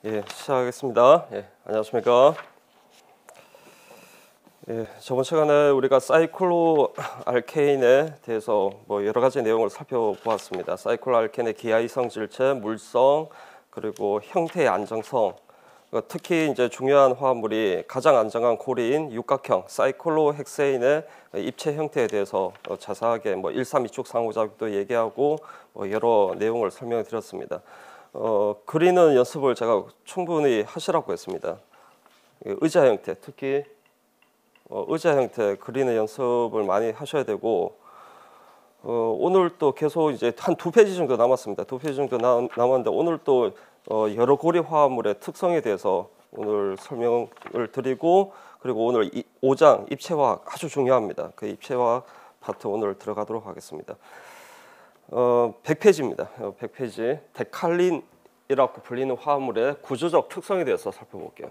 시작하겠습니다. 안녕하십니까. 저번 시간에 우리가 사이클로 알케인에 대해서 여러 가지 내용을 살펴보았습니다. 사이클로 알케인의 기하의 성질체, 물성, 그리고 형태의 안정성, 특히 이제 중요한 화합물이 가장 안정한 고리인 육각형 사이클로 헥세인의 입체 형태에 대해서 자세하게 1,3,2축 상호작용도 얘기하고 여러 내용을 설명해 드렸습니다. 그리는 연습을 제가 충분히 하시라고 했습니다. 의자 형태, 특히 의자 형태 그리는 연습을 많이 하셔야 되고, 오늘 또 계속 이제 한 2페이지 정도 남았습니다. 2페이지 정도 남았는데 오늘 또 여러 고리 화합물의 특성에 대해서 오늘 설명을 드리고, 그리고 오늘 5장 입체화학 아주 중요합니다. 그 입체화학 파트 오늘 들어가도록 하겠습니다. 100페이지입니다. 100페이지 데칼린이라고 불리는 화합물의 구조적 특성에 대해서 살펴볼게요.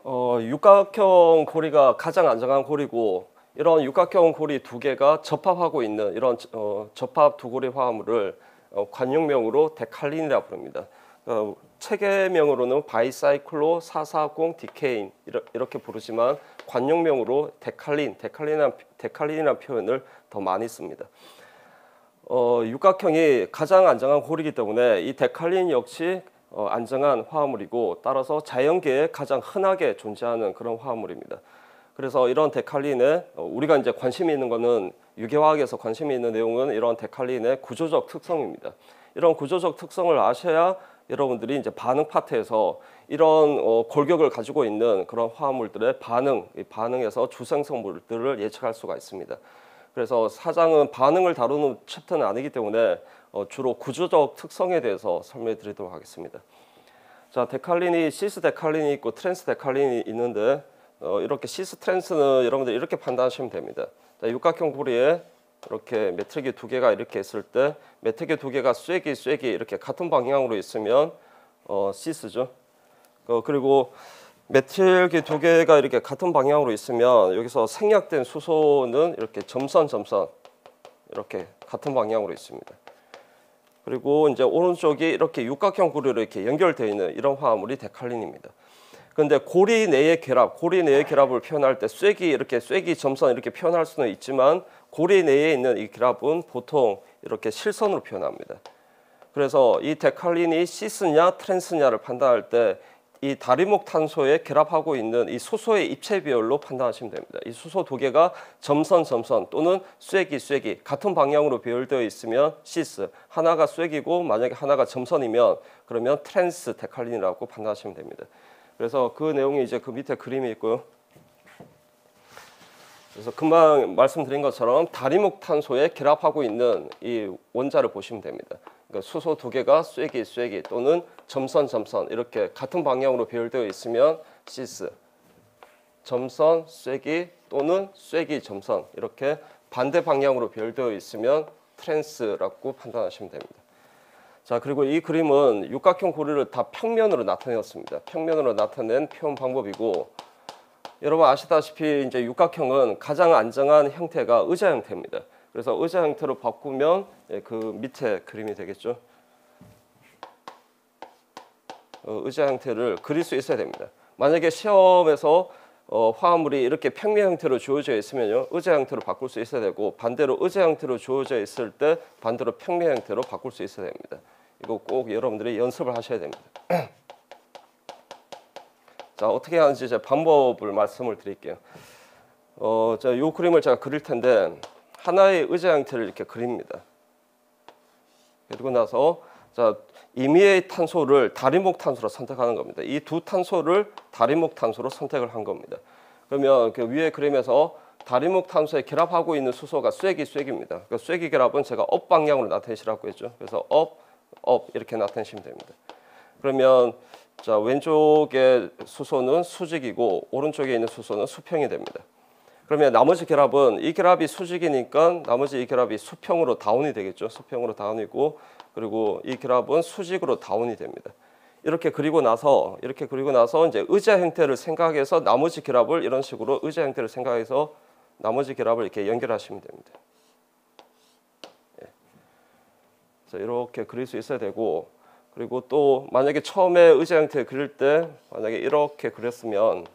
육각형 고리가 가장 안정한 고리고, 이런 육각형 고리 두 개가 접합하고 있는 이런 접합 두 고리 화합물을 관용명으로 데칼린이라고 부릅니다. 체계명으로는 바이사이클로 440 디케인 이렇게 부르지만 관용명으로 데칼린이라는 표현을 더 많이 씁니다. 육각형이 가장 안정한 고리이기 때문에 이 데칼린 역시 안정한 화합물이고, 따라서 자연계에 가장 흔하게 존재하는 그런 화합물입니다. 그래서 이런 데칼린에 우리가 이제 관심이 있는 거는, 유기화학에서 관심이 있는 내용은 이런 데칼린의 구조적 특성입니다. 이런 구조적 특성을 아셔야 여러분들이 이제 반응 파트에서 이런 골격을 가지고 있는 그런 화합물들의 반응에서 주생성물들을 예측할 수가 있습니다. 그래서 4장은 반응을 다루는 챕터는 아니기 때문에 주로 구조적 특성에 대해서 설명해 드리도록 하겠습니다. 자, 데칼린이 시스 데칼린이 있고 트랜스 데칼린이 있는데, 이렇게 시스 트랜스는 여러분들 이렇게 판단하시면 됩니다. 자, 육각형 고리에 이렇게 메트릭이 두 개가 이렇게 있을 때, 메트릭이 두 개가 쐐기 이렇게 같은 방향으로 있으면 시스죠. 그리고 메틸기 두 개가 이렇게 같은 방향으로 있으면 여기서 생략된 수소는 이렇게 점선 이렇게 같은 방향으로 있습니다. 그리고 이제 오른쪽이 이렇게 육각형 고리로 이렇게 연결되어 있는 이런 화합물이 데칼린입니다. 그런데 고리 내의 결합을 표현할 때 쐐기 점선 이렇게 표현할 수는 있지만, 고리 내에 있는 이 결합은 보통 이렇게 실선으로 표현합니다. 그래서 이 데칼린이 시스냐 트랜스냐를 판단할 때 이 다리목 탄소에 결합하고 있는 이 수소의 입체 비율로 판단하시면 됩니다. 이 수소 두 개가 점선 또는 쐐기 같은 방향으로 배열되어 있으면 시스, 하나가 쐐기고 만약에 하나가 점선이면 그러면 트랜스 데칼린이라고 판단하시면 됩니다. 그래서 그 내용이 이제 그 밑에 그림이 있고요. 그래서 금방 말씀드린 것처럼 다리목 탄소에 결합하고 있는 이 원자를 보시면 됩니다. 그러니까 수소 두 개가 쐐기 또는 점선 이렇게 같은 방향으로 배열되어 있으면 시스, 점선 쐐기 또는 쐐기 점선 이렇게 반대 방향으로 배열되어 있으면 트랜스라고 판단하시면 됩니다. 자, 그리고 이 그림은 육각형 고리를 다 평면으로 나타내었습니다. 평면으로 나타낸 표현 방법이고, 여러분 아시다시피 이제 육각형은 가장 안정한 형태가 의자 형태입니다. 그래서 의자 형태로 바꾸면 그 밑에 그림이 되겠죠. 의자 형태를 그릴 수 있어야 됩니다. 만약에 시험에서 화합물이 이렇게 평면 형태로 주어져 있으면요, 의자 형태로 바꿀 수 있어야 되고, 반대로 의자 형태로 주어져 있을 때 반대로 평면 형태로 바꿀 수 있어야 됩니다. 이거 꼭 여러분들이 연습을 하셔야 됩니다. 자, 어떻게 하는지 제 방법을 말씀을 드릴게요. 자, 이 그림을 제가 그릴 텐데, 하나의 의자 형태를 이렇게 그립니다. 그리고 나서 자, 임의의 탄소를 다리목 탄소로 선택하는 겁니다. 이 두 탄소를 다리목 탄소로 선택을 한 겁니다. 그러면 그 위에 그림에서 다리목 탄소에 결합하고 있는 수소가 쐐기입니다. 그 쐐기 결합은 제가 업 방향으로 나타내시라고 했죠. 그래서 업 이렇게 나타내시면 됩니다. 그러면 자, 왼쪽의 수소는 수직이고 오른쪽에 있는 수소는 수평이 됩니다. 그러면 나머지 결합은, 이 결합이 수직이니까 나머지 이 결합이 수평으로 다운이 되겠죠. 수평으로 다운이고, 그리고 이 결합은 수직으로 다운이 됩니다. 이렇게 그리고 나서 이제 의자 형태를 생각해서 나머지 결합을 이런 식으로 의자 형태를 생각해서 나머지 결합을 이렇게 연결하시면 됩니다. 자, 이렇게 그릴 수 있어야 되고, 그리고 또 만약에 처음에 의자 형태 그릴 때 만약에 이렇게 그렸으면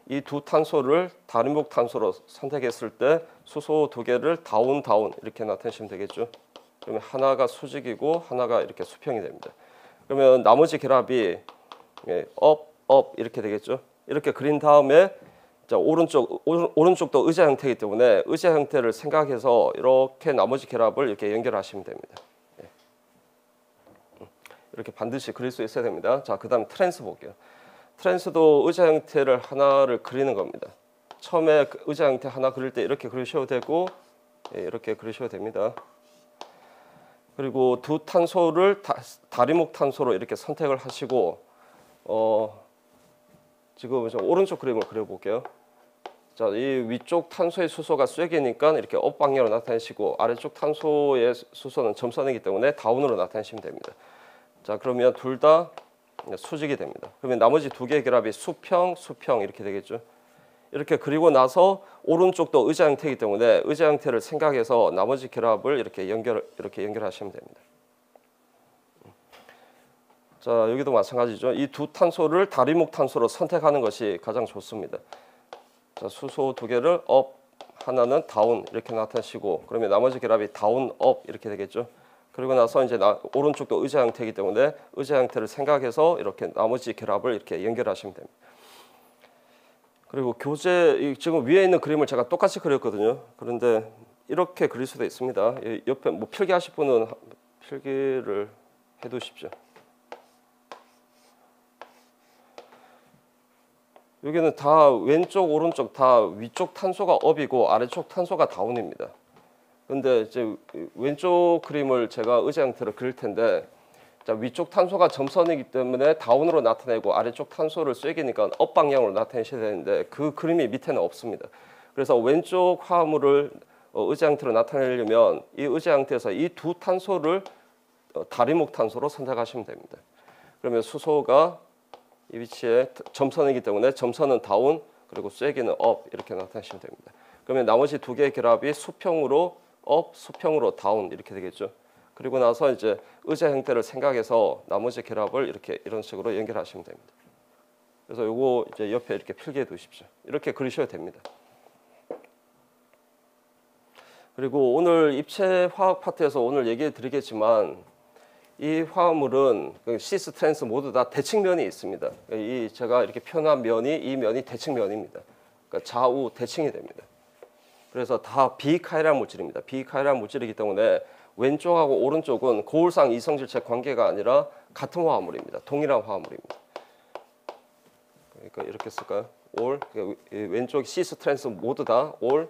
이 두 탄소를 다림목 탄소로 선택했을 때 수소 두 개를 다운 이렇게 나타내시면 되겠죠. 그러면 하나가 수직이고 하나가 이렇게 수평이 됩니다. 그러면 나머지 결합이 업 이렇게 되겠죠. 이렇게 그린 다음에 자, 오른쪽도 의자 형태이기 때문에 의자 형태를 생각해서 이렇게 나머지 결합을 이렇게 연결하시면 됩니다. 이렇게 반드시 그릴 수 있어야 됩니다. 자, 그다음 트랜스 볼게요. 트랜스도 의자 형태를 하나를 그리는 겁니다. 처음에 의자 형태 하나 그릴 때 이렇게 그리셔도 되고 이렇게 그리셔도 됩니다. 그리고 두 탄소를 다림목 탄소로 이렇게 선택을 하시고 지금 오른쪽 그림을 그려볼게요. 자, 이 위쪽 탄소의 수소가 쐐기니까 이렇게 업 방향으로 나타내시고 아래쪽 탄소의 수소는 점선이기 때문에 다운으로 나타내시면 됩니다. 자, 그러면 둘 다 수직이 됩니다. 그러면 나머지 두 개의 결합이 수평 이렇게 되겠죠. 이렇게 그리고 나서 오른쪽도 의자 형태이기 때문에 의자 형태를 생각해서 나머지 결합을 이렇게 연결하시면 됩니다. 자, 여기도 마찬가지죠. 이 두 탄소를 다림목 탄소로 선택하는 것이 가장 좋습니다. 자, 수소 두 개를 업, 하나는 다운 이렇게 나타내시고 그러면 나머지 결합이 다운, 업 이렇게 되겠죠. 그리고 나서 이제 오른쪽도 의자 형태이기 때문에 의자 형태를 생각해서 이렇게 나머지 결합을 이렇게 연결하시면 됩니다. 그리고 지금 위에 있는 그림을 제가 똑같이 그렸거든요. 그런데 이렇게 그릴 수도 있습니다. 옆에 뭐 필기하실 분은 필기를 해두십시오. 여기는 다 왼쪽 오른쪽 다 위쪽 탄소가 업이고 아래쪽 탄소가 다운입니다. 근데 이제 왼쪽 그림을 제가 의자 형태로 그릴 텐데 자, 위쪽 탄소가 점선이기 때문에 다운으로 나타내고 아래쪽 탄소를 쐐기니까 업 방향으로 나타내셔야 되는데 그 그림이 밑에는 없습니다. 그래서 왼쪽 화합물을 의자 형태로 나타내려면 이 의자 형태에서 이 두 탄소를 다림목 탄소로 선택하시면 됩니다. 그러면 수소가 이 위치에 점선이기 때문에 점선은 다운 그리고 쐐기는 업 이렇게 나타내시면 됩니다. 그러면 나머지 두 개의 결합이 수평으로 업, 수평으로 다운 이렇게 되겠죠. 그리고 나서 이제 의자 형태를 생각해서 나머지 결합을 이렇게 이런 식으로 연결하시면 됩니다. 그래서 요거 이제 옆에 이렇게 필기해 두십시오. 이렇게 그리셔도 됩니다. 그리고 오늘 입체 화학 파트에서 오늘 얘기해 드리겠지만 이 화합물은 시스 트랜스 모두 다 대칭면이 있습니다. 이 제가 이렇게 표현한 면이 이 면이 대칭면입니다. 그러니까 좌우 대칭이 됩니다. 그래서 다 비카이랄 물질입니다. 비카이랄 물질이기 때문에 왼쪽하고 오른쪽은 고울상 이성질체 관계가 아니라 같은 화합물입니다. 동일한 화합물입니다. 그러니까 이렇게 쓸까요? 올 왼쪽 시스 트랜스 모두 다 올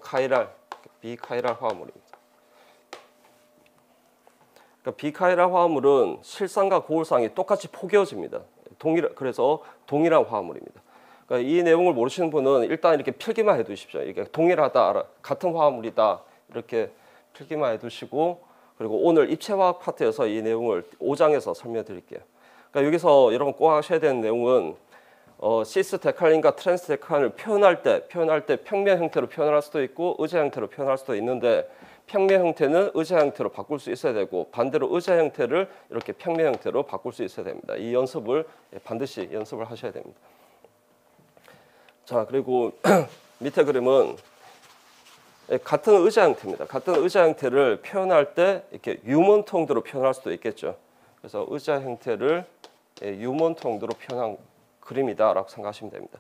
카이랄 비카이랄 화합물입니다. 그러니까 비카이랄 화합물은 실상과 고울상이 똑같이 포개어집니다. 그래서 동일한 화합물입니다. 그러니까 이 내용을 모르시는 분은 일단 이렇게 필기만 해두십시오. 이게 동일하다, 같은 화합물이다 이렇게 필기만 해두시고 그리고 오늘 입체화학 파트에서 이 내용을 5장에서 설명드릴게요. 그러니까 여기서 여러분 꼭 하셔야 되는 내용은 시스 데칼린과 트랜스 데칼린을 표현할 때 평면 형태로 표현할 수도 있고 의자 형태로 표현할 수도 있는데 평면 형태는 의자 형태로 바꿀 수 있어야 되고 반대로 의자 형태를 이렇게 평면 형태로 바꿀 수 있어야 됩니다. 이 연습을 반드시 연습을 하셔야 됩니다. 자, 그리고 밑에 그림은 같은 의자 형태입니다. 같은 의자 형태를 표현할 때 이렇게 유몬트 홍도로 표현할 수도 있겠죠. 그래서 의자 형태를 유몬트 홍도로 표현한 그림이다라고 생각하시면 됩니다.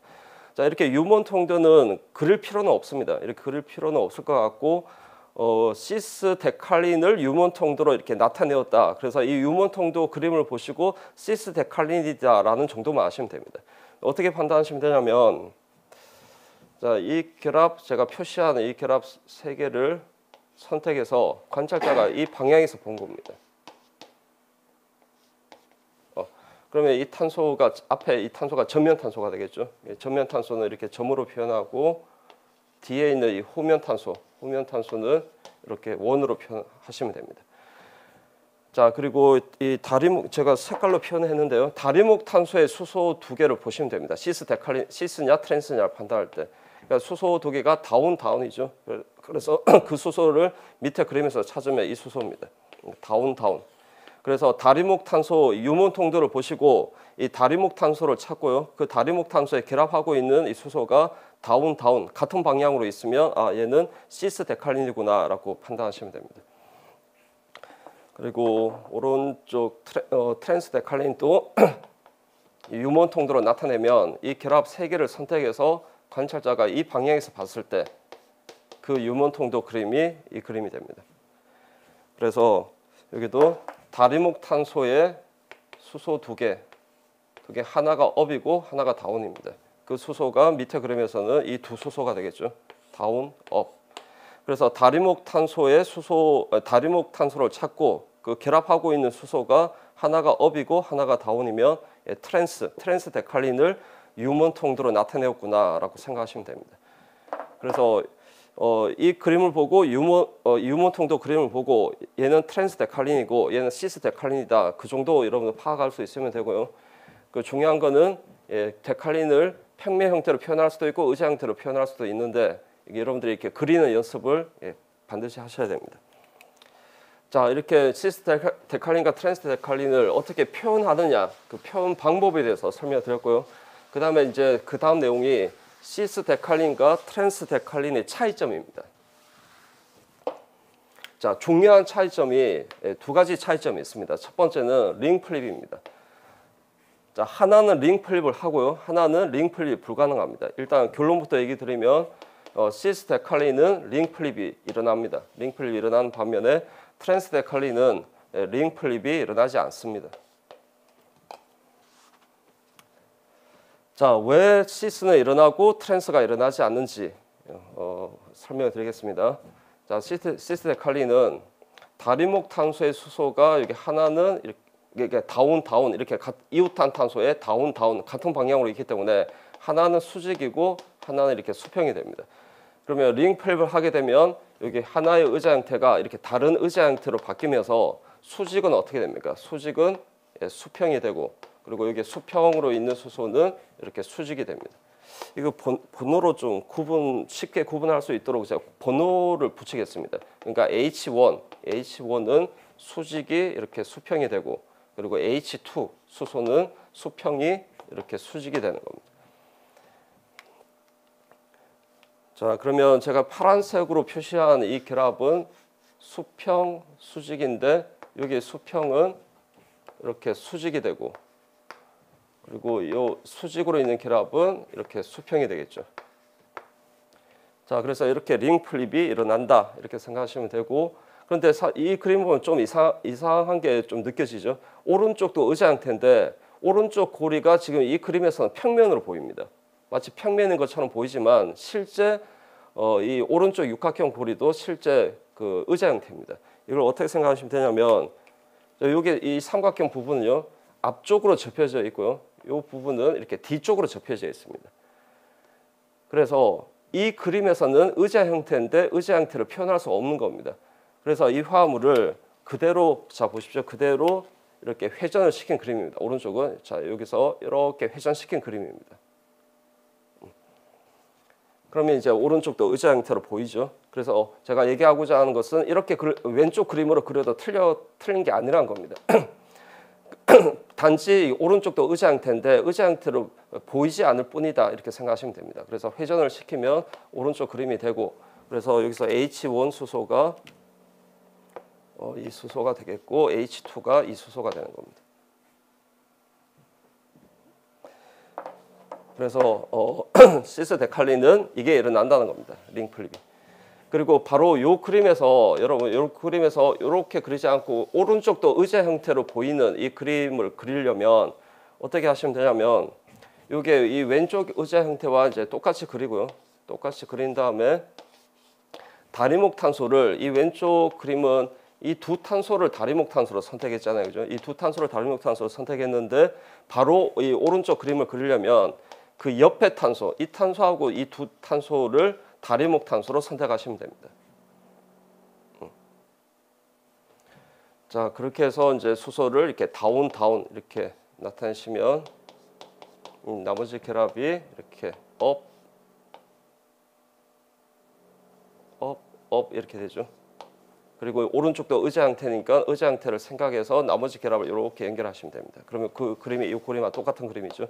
자, 이렇게 유몬트 홍도는 그릴 필요는 없습니다. 이렇게 그릴 필요는 없을 것 같고 시스 데칼린을 유몬트 홍도로 이렇게 나타내었다. 그래서 이 유몬트 홍도 그림을 보시고 시스 데칼린이다라는 정도만 아시면 됩니다. 어떻게 판단하시면 되냐면 자, 이 결합 제가 표시하는 이 결합 세 개를 선택해서 관찰자가 이 방향에서 본 겁니다. 그러면 이 탄소가 앞에 이 탄소가 전면 탄소가 되겠죠. 전면 탄소는 이렇게 점으로 표현하고 뒤에 있는 이 후면 탄소는 이렇게 원으로 표현하시면 됩니다. 자, 그리고 이 다리목 제가 색깔로 표현했는데요. 다리목 탄소의 수소 두 개를 보시면 됩니다. 시스 데칼린, 시스냐 트랜스냐 판단할 때. 그러니까 수소 두 개가 다운이죠. 그래서 그 수소를 밑에 그림에서 찾으면 이 수소입니다. 다운. 그래서 다리목탄소 유문통도를 보시고 이 다리목탄소를 찾고요. 그 다리목탄소에 결합하고 있는 이 수소가 다운 같은 방향으로 있으면 얘는 시스데칼린이구나라고 판단하시면 됩니다. 그리고 오른쪽 트랜스데칼린도 유문통도로 나타내면 이 결합 3개를 선택해서 관찰자가 이 방향에서 봤을 때 그 유문통도 그림이 이 그림이 됩니다. 그래서 여기도 다리목탄소에 수소 두 개, 하나가 업이고 하나가 다운입니다. 그 수소가 밑에 그림에서는 이 두 수소가 되겠죠. 다운, 업. 그래서 다리목탄소를 찾고 그 결합하고 있는 수소가 하나가 업이고 하나가 다운이면 트랜스 데칼린을 유문통도로 나타내었구나라고 생각하시면 됩니다. 그래서 이 그림을 보고 유문통도 그림을 보고 얘는 트랜스 데칼린이고 얘는 시스 데칼린이다. 그 정도 여러분들 파악할 수 있으면 되고요. 그 중요한 거는 데칼린을 평면 형태로 표현할 수도 있고 의자 형태로 표현할 수도 있는데 여러분들이 이렇게 그리는 연습을 반드시 하셔야 됩니다. 자, 이렇게 시스 데칼린과 트랜스 데칼린을 어떻게 표현하느냐, 그 표현 방법에 대해서 설명드렸고요. 그다음에 이제 그 다음 내용이 시스 데칼린과 트랜스 데칼린의 차이점입니다. 자, 중요한 차이점이 두 가지 차이점이 있습니다. 첫 번째는 링 플립입니다. 자, 하나는 링 플립을 하고요. 하나는 링 플립이 불가능합니다. 일단 결론부터 얘기 드리면 시스 데칼린은 링 플립이 일어납니다. 링 플립이 일어나는 반면에 트랜스 데칼린은 링 플립이 일어나지 않습니다. 자, 왜 시스는 일어나고 트랜스가 일어나지 않는지 설명을 드리겠습니다. 자, 시스 데칼린은 다리목탄소의 수소가 여기 하나는 이렇게 다운 이렇게 이웃한 탄소의 다운 같은 방향으로 있기 때문에 하나는 수직이고 하나는 이렇게 수평이 됩니다. 그러면 링 플립을 하게 되면 여기 하나의 의자 형태가 이렇게 다른 의자 형태로 바뀌면서 수직은 어떻게 됩니까? 수직은 수평이 되고 그리고 여기 수평으로 있는 수소는 이렇게 수직이 됩니다. 이거 번호로 좀 쉽게 구분할 수 있도록 제가 번호를 붙이겠습니다. 그러니까 H1은 수직이 이렇게 수평이 되고 그리고 H2 수소는 수평이 이렇게 수직이 되는 겁니다. 자, 그러면 제가 파란색으로 표시한 이 결합은 수평 수직인데 여기 수평은 이렇게 수직이 되고 그리고 이 수직으로 있는 결합은 이렇게 수평이 되겠죠. 자, 그래서 이렇게 링 플립이 일어난다 이렇게 생각하시면 되고 그런데 이 그림 보면 좀 이상한 게 좀 느껴지죠. 오른쪽도 의자 형태인데 오른쪽 고리가 지금 이 그림에서는 평면으로 보입니다. 마치 평면인 것처럼 보이지만 실제 이 오른쪽 육각형 고리도 실제 그 의자 형태입니다. 이걸 어떻게 생각하시면 되냐면 여기 이 삼각형 부분은요 앞쪽으로 접혀져 있고요. 이 부분은 이렇게 뒤쪽으로 접혀져 있습니다. 그래서 이 그림에서는 의자 형태인데 의자 형태를 표현할 수 없는 겁니다. 그래서 이 화물을 그대로 자 보십시오. 그대로 이렇게 회전을 시킨 그림입니다. 오른쪽은 자 여기서 이렇게 회전시킨 그림입니다. 그러면 이제 오른쪽도 의자 형태로 보이죠. 그래서 제가 얘기하고자 하는 것은 이렇게 왼쪽 그림으로 그려도 틀린 게 아니라는 겁니다. 단지 오른쪽도 의자 형태인데 의자 형태로 보이지 않을 뿐이다 이렇게 생각하시면 됩니다. 그래서 회전을 시키면 오른쪽 그림이 되고 그래서 여기서 H1 수소가 이 수소가 되겠고 H2가 이 수소가 되는 겁니다. 그래서 시스 데칼린은 이게 일어난다는 겁니다. 링 플립이. 그리고 바로 이 그림에서 여러분 이 그림에서 이렇게 그리지 않고 오른쪽도 의자 형태로 보이는 이 그림을 그리려면 어떻게 하시면 되냐면 이게 이 왼쪽 의자 형태와 이제 똑같이 그리고요. 똑같이 그린 다음에 다리목탄소를 이 왼쪽 그림은 이 두 탄소를 다리목탄소로 선택했잖아요. 그죠? 이 두 탄소를 다리목탄소로 선택했는데 바로 이 오른쪽 그림을 그리려면 그 옆에 탄소, 이 탄소하고 이 두 탄소를 다리목탄소로 선택하시면 됩니다. 자, 그렇게 해서 이제 수소를 이렇게 다운 이렇게 나타내시면 나머지 결합이 이렇게 업, 업 이렇게 되죠. 그리고 오른쪽도 의자 형태니까 의자 형태를 생각해서 나머지 결합을 이렇게 연결하시면 됩니다. 그러면 그 그림이 이 그림과 똑같은 그림이죠.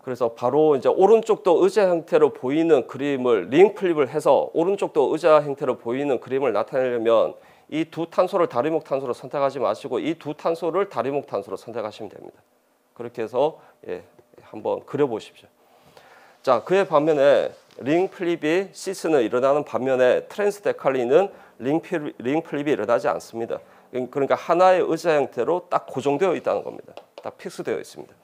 그래서 바로 이제 오른쪽도 의자 형태로 보이는 그림을 링 플립을 해서 오른쪽도 의자 형태로 보이는 그림을 나타내려면 이 두 탄소를 다리목 탄소로 선택하지 마시고 이 두 탄소를 다리목 탄소로 선택하시면 됩니다. 그렇게 해서 한번 그려보십시오. 자, 그에 반면에 링 플립이 시스는 일어나는 반면에 트랜스 데칼린은 링 플립이 일어나지 않습니다. 그러니까 하나의 의자 형태로 딱 고정되어 있다는 겁니다. 딱 픽스되어 있습니다.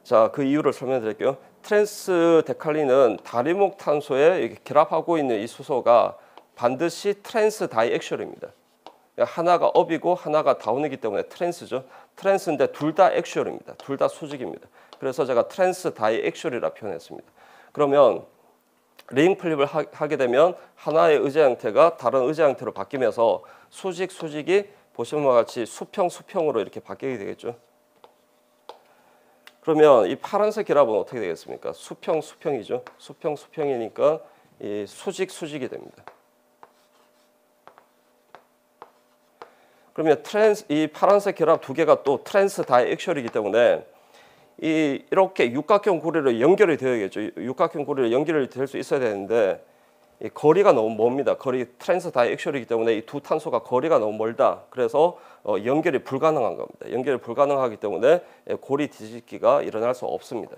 자, 그 이유를 설명드릴게요. 트랜스 데칼린은 다리목 탄소에 결합하고 있는 이 수소가 반드시 트랜스 다이액슈얼입니다. 하나가 업이고 하나가 다운이기 때문에 트랜스죠. 트랜스인데 둘 다 액슈얼입니다. 둘 다 수직입니다. 그래서 제가 트랜스 다이액슈얼이라 표현했습니다. 그러면 링 플립을 하게 되면 하나의 의자 형태가 다른 의자 형태로 바뀌면서 수직이 보시는 바와 같이 수평으로 이렇게 바뀌게 되겠죠. 그러면 이 파란색 결합은 어떻게 되겠습니까? 수평이죠. 수평이니까 이 수직이 됩니다. 그러면 이 파란색 결합 두 개가 또 트랜스 다이액슈얼이기 때문에 이렇게 육각형 고리로 연결이 되어야겠죠. 육각형 고리로 연결이 될 수 있어야 되는데 이 거리가 너무 멉니다. 트랜스 다이액슈얼이기 때문에 이 두 탄소가 거리가 너무 멀다. 그래서 연결이 불가능한 겁니다. 연결이 불가능하기 때문에 고리 뒤집기가 일어날 수 없습니다.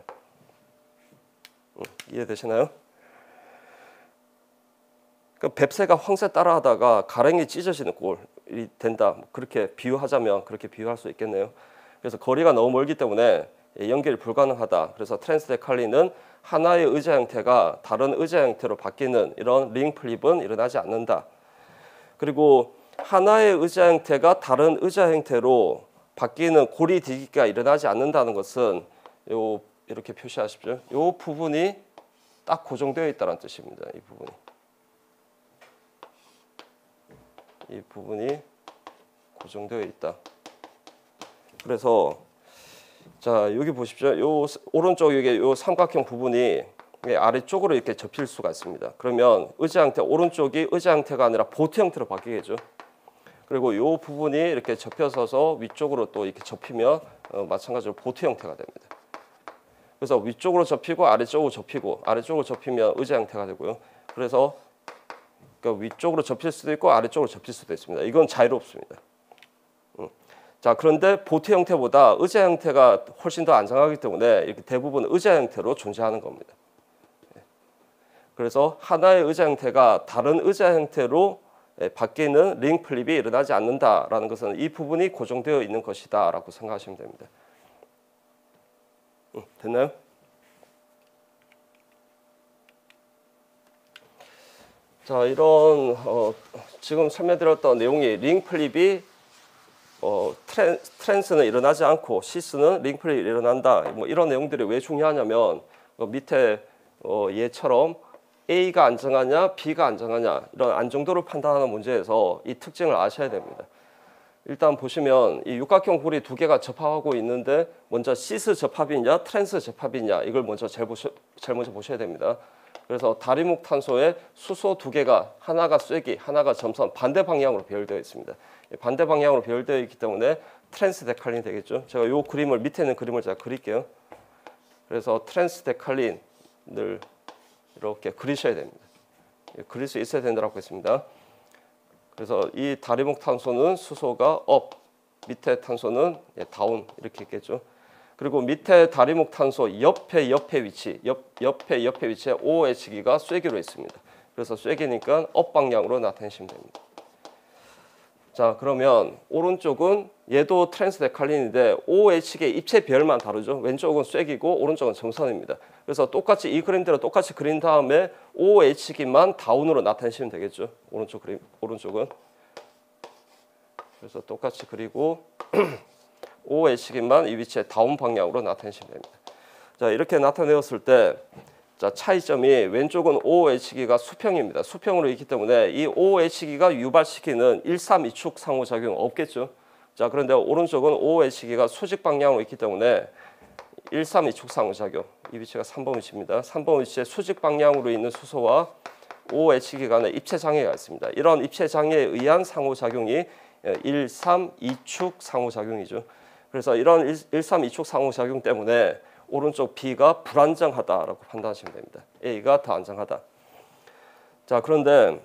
이해되시나요? 뱁새가 황새 따라하다가 가랭이 찢어지는 꼴이 된다. 그렇게 비유하자면 그렇게 비유할 수 있겠네요. 그래서 거리가 너무 멀기 때문에 연결이 불가능하다. 그래서 트랜스 데칼린은 하나의 의자 형태가 다른 의자 형태로 바뀌는 이런 링 플립은 일어나지 않는다. 그리고 하나의 의자 형태가 다른 의자 형태로 바뀌는 고리 뒤집기가 일어나지 않는다는 것은 이렇게 표시하십시오. 이 부분이 딱 고정되어 있다는 뜻입니다. 이 부분이 고정되어 있다. 그래서 자, 여기 보십시오. 요 오른쪽 여기 요 삼각형 부분이 아래쪽으로 이렇게 접힐 수가 있습니다. 그러면 의자 형태 오른쪽이 의자 형태가 아니라 보트 형태로 바뀌겠죠. 그리고 이 부분이 이렇게 접혀서서 위쪽으로 또 이렇게 접히면 마찬가지로 보트 형태가 됩니다. 그래서 위쪽으로 접히고 아래쪽으로 접히면 의자 형태가 되고요. 그래서 그러니까 위쪽으로 접힐 수도 있고 아래쪽으로 접힐 수도 있습니다. 이건 자유롭습니다. 자, 그런데 보트 형태보다 의자 형태가 훨씬 더 안정하기 때문에 이렇게 대부분 의자 형태로 존재하는 겁니다. 그래서 하나의 의자 형태가 다른 의자 형태로 바뀌는 링 플립이 일어나지 않는다라는 것은 이 부분이 고정되어 있는 것이다라고 생각하시면 됩니다. 됐나요? 자, 이런 지금 설명드렸던 내용이 링 플립이 트랜스는 일어나지 않고 시스는 링 플립이 일어난다. 뭐 이런 내용들이 왜 중요하냐면 밑에 얘처럼 A가 안정하냐 B가 안정하냐 이런 안정도를 판단하는 문제에서 이 특징을 아셔야 됩니다. 일단 보시면 이 육각형 고리 두 개가 접합하고 있는데 먼저 시스 접합이냐 트랜스 접합이냐 이걸 먼저 제일 먼저 보셔야 됩니다. 그래서 다리목 탄소에 수소 두 개가 하나가 쐐기 하나가 점선 반대 방향으로 배열되어 있습니다. 반대 방향으로 배열되어 있기 때문에 트랜스 데칼린이 되겠죠. 제가 이 그림을 밑에 있는 그림을 제가 그릴게요. 그래서 트랜스 데칼린을 이렇게 그리셔야 됩니다. 그릴 수 있어야 된다고 했습니다. 그래서 이 다리목 탄소는 수소가 업, 밑에 탄소는 다운 이렇게 있겠죠. 그리고 밑에 다리목 탄소 옆에 위치에 OH기가 쐐기로 있습니다. 그래서 쐐기니까 업 방향으로 나타내시면 됩니다. 자, 그러면 오른쪽은 얘도 트랜스 데칼린인데 OH기의 입체 배열만 다르죠. 왼쪽은 쐐기고 오른쪽은 점선입니다. 그래서 똑같이 이 그림대로 똑같이 그린 다음에 OH기만 다운으로 나타내시면 되겠죠. 오른쪽은. 그래서 똑같이 그리고 OH기만 이 위치에 다운 방향으로 나타내시면 됩니다. 자, 이렇게 나타내었을 때 자, 차이점이 왼쪽은 OH기가 수평입니다. 수평으로 있기 때문에 이 OH기가 유발시키는 1, 3, 2축 상호작용 없겠죠. 자, 그런데 오른쪽은 OH기가 수직 방향으로 있기 때문에 1, 3, 2축 상호작용 이 위치가 3번 위치입니다. 3번 위치에 수직 방향으로 있는 수소와 OH 기간에 입체 장애가 있습니다. 이런 입체 장애에 의한 상호작용이 1, 3, 2축 상호작용이죠. 그래서 이런 1, 3, 2축 상호작용 때문에 오른쪽 B가 불안정하다라고 판단하시면 됩니다. A가 더 안정하다. 자, 그런데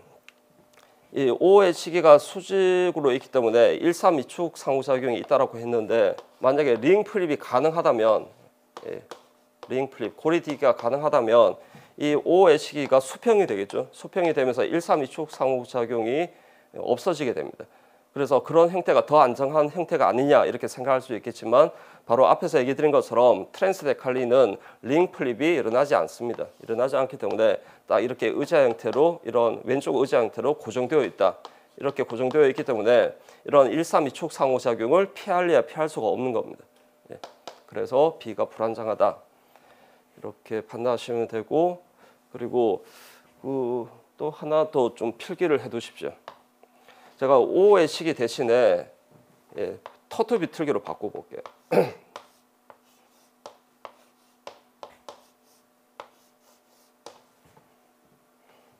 이 OH기가 수직으로 있기 때문에 1, 3, 2축 상호작용이 있다라고 했는데 만약에 링 플립이 가능하다면 링 플립, 고리디기가 가능하다면 이 OH기가 수평이 되겠죠. 수평이 되면서 1, 3, 2축 상호작용이 없어지게 됩니다. 그래서 그런 형태가 더 안정한 형태가 아니냐 이렇게 생각할 수 있겠지만 바로 앞에서 얘기 드린 것처럼 트랜스데칼린은 링 플립이 일어나지 않습니다. 일어나지 않기 때문에 딱 이렇게 의자 형태로 이런 왼쪽 의자 형태로 고정되어 있다. 이렇게 고정되어 있기 때문에 이런 1, 3, 2축 상호작용을 피할래야 피할 수가 없는 겁니다. 그래서 B가 불안정하다. 이렇게 판단하시면 되고 그리고 또 하나 더 좀 필기를 해두십시오. 제가 O의 시기 대신에 터트 비틀기로 바꿔볼게요.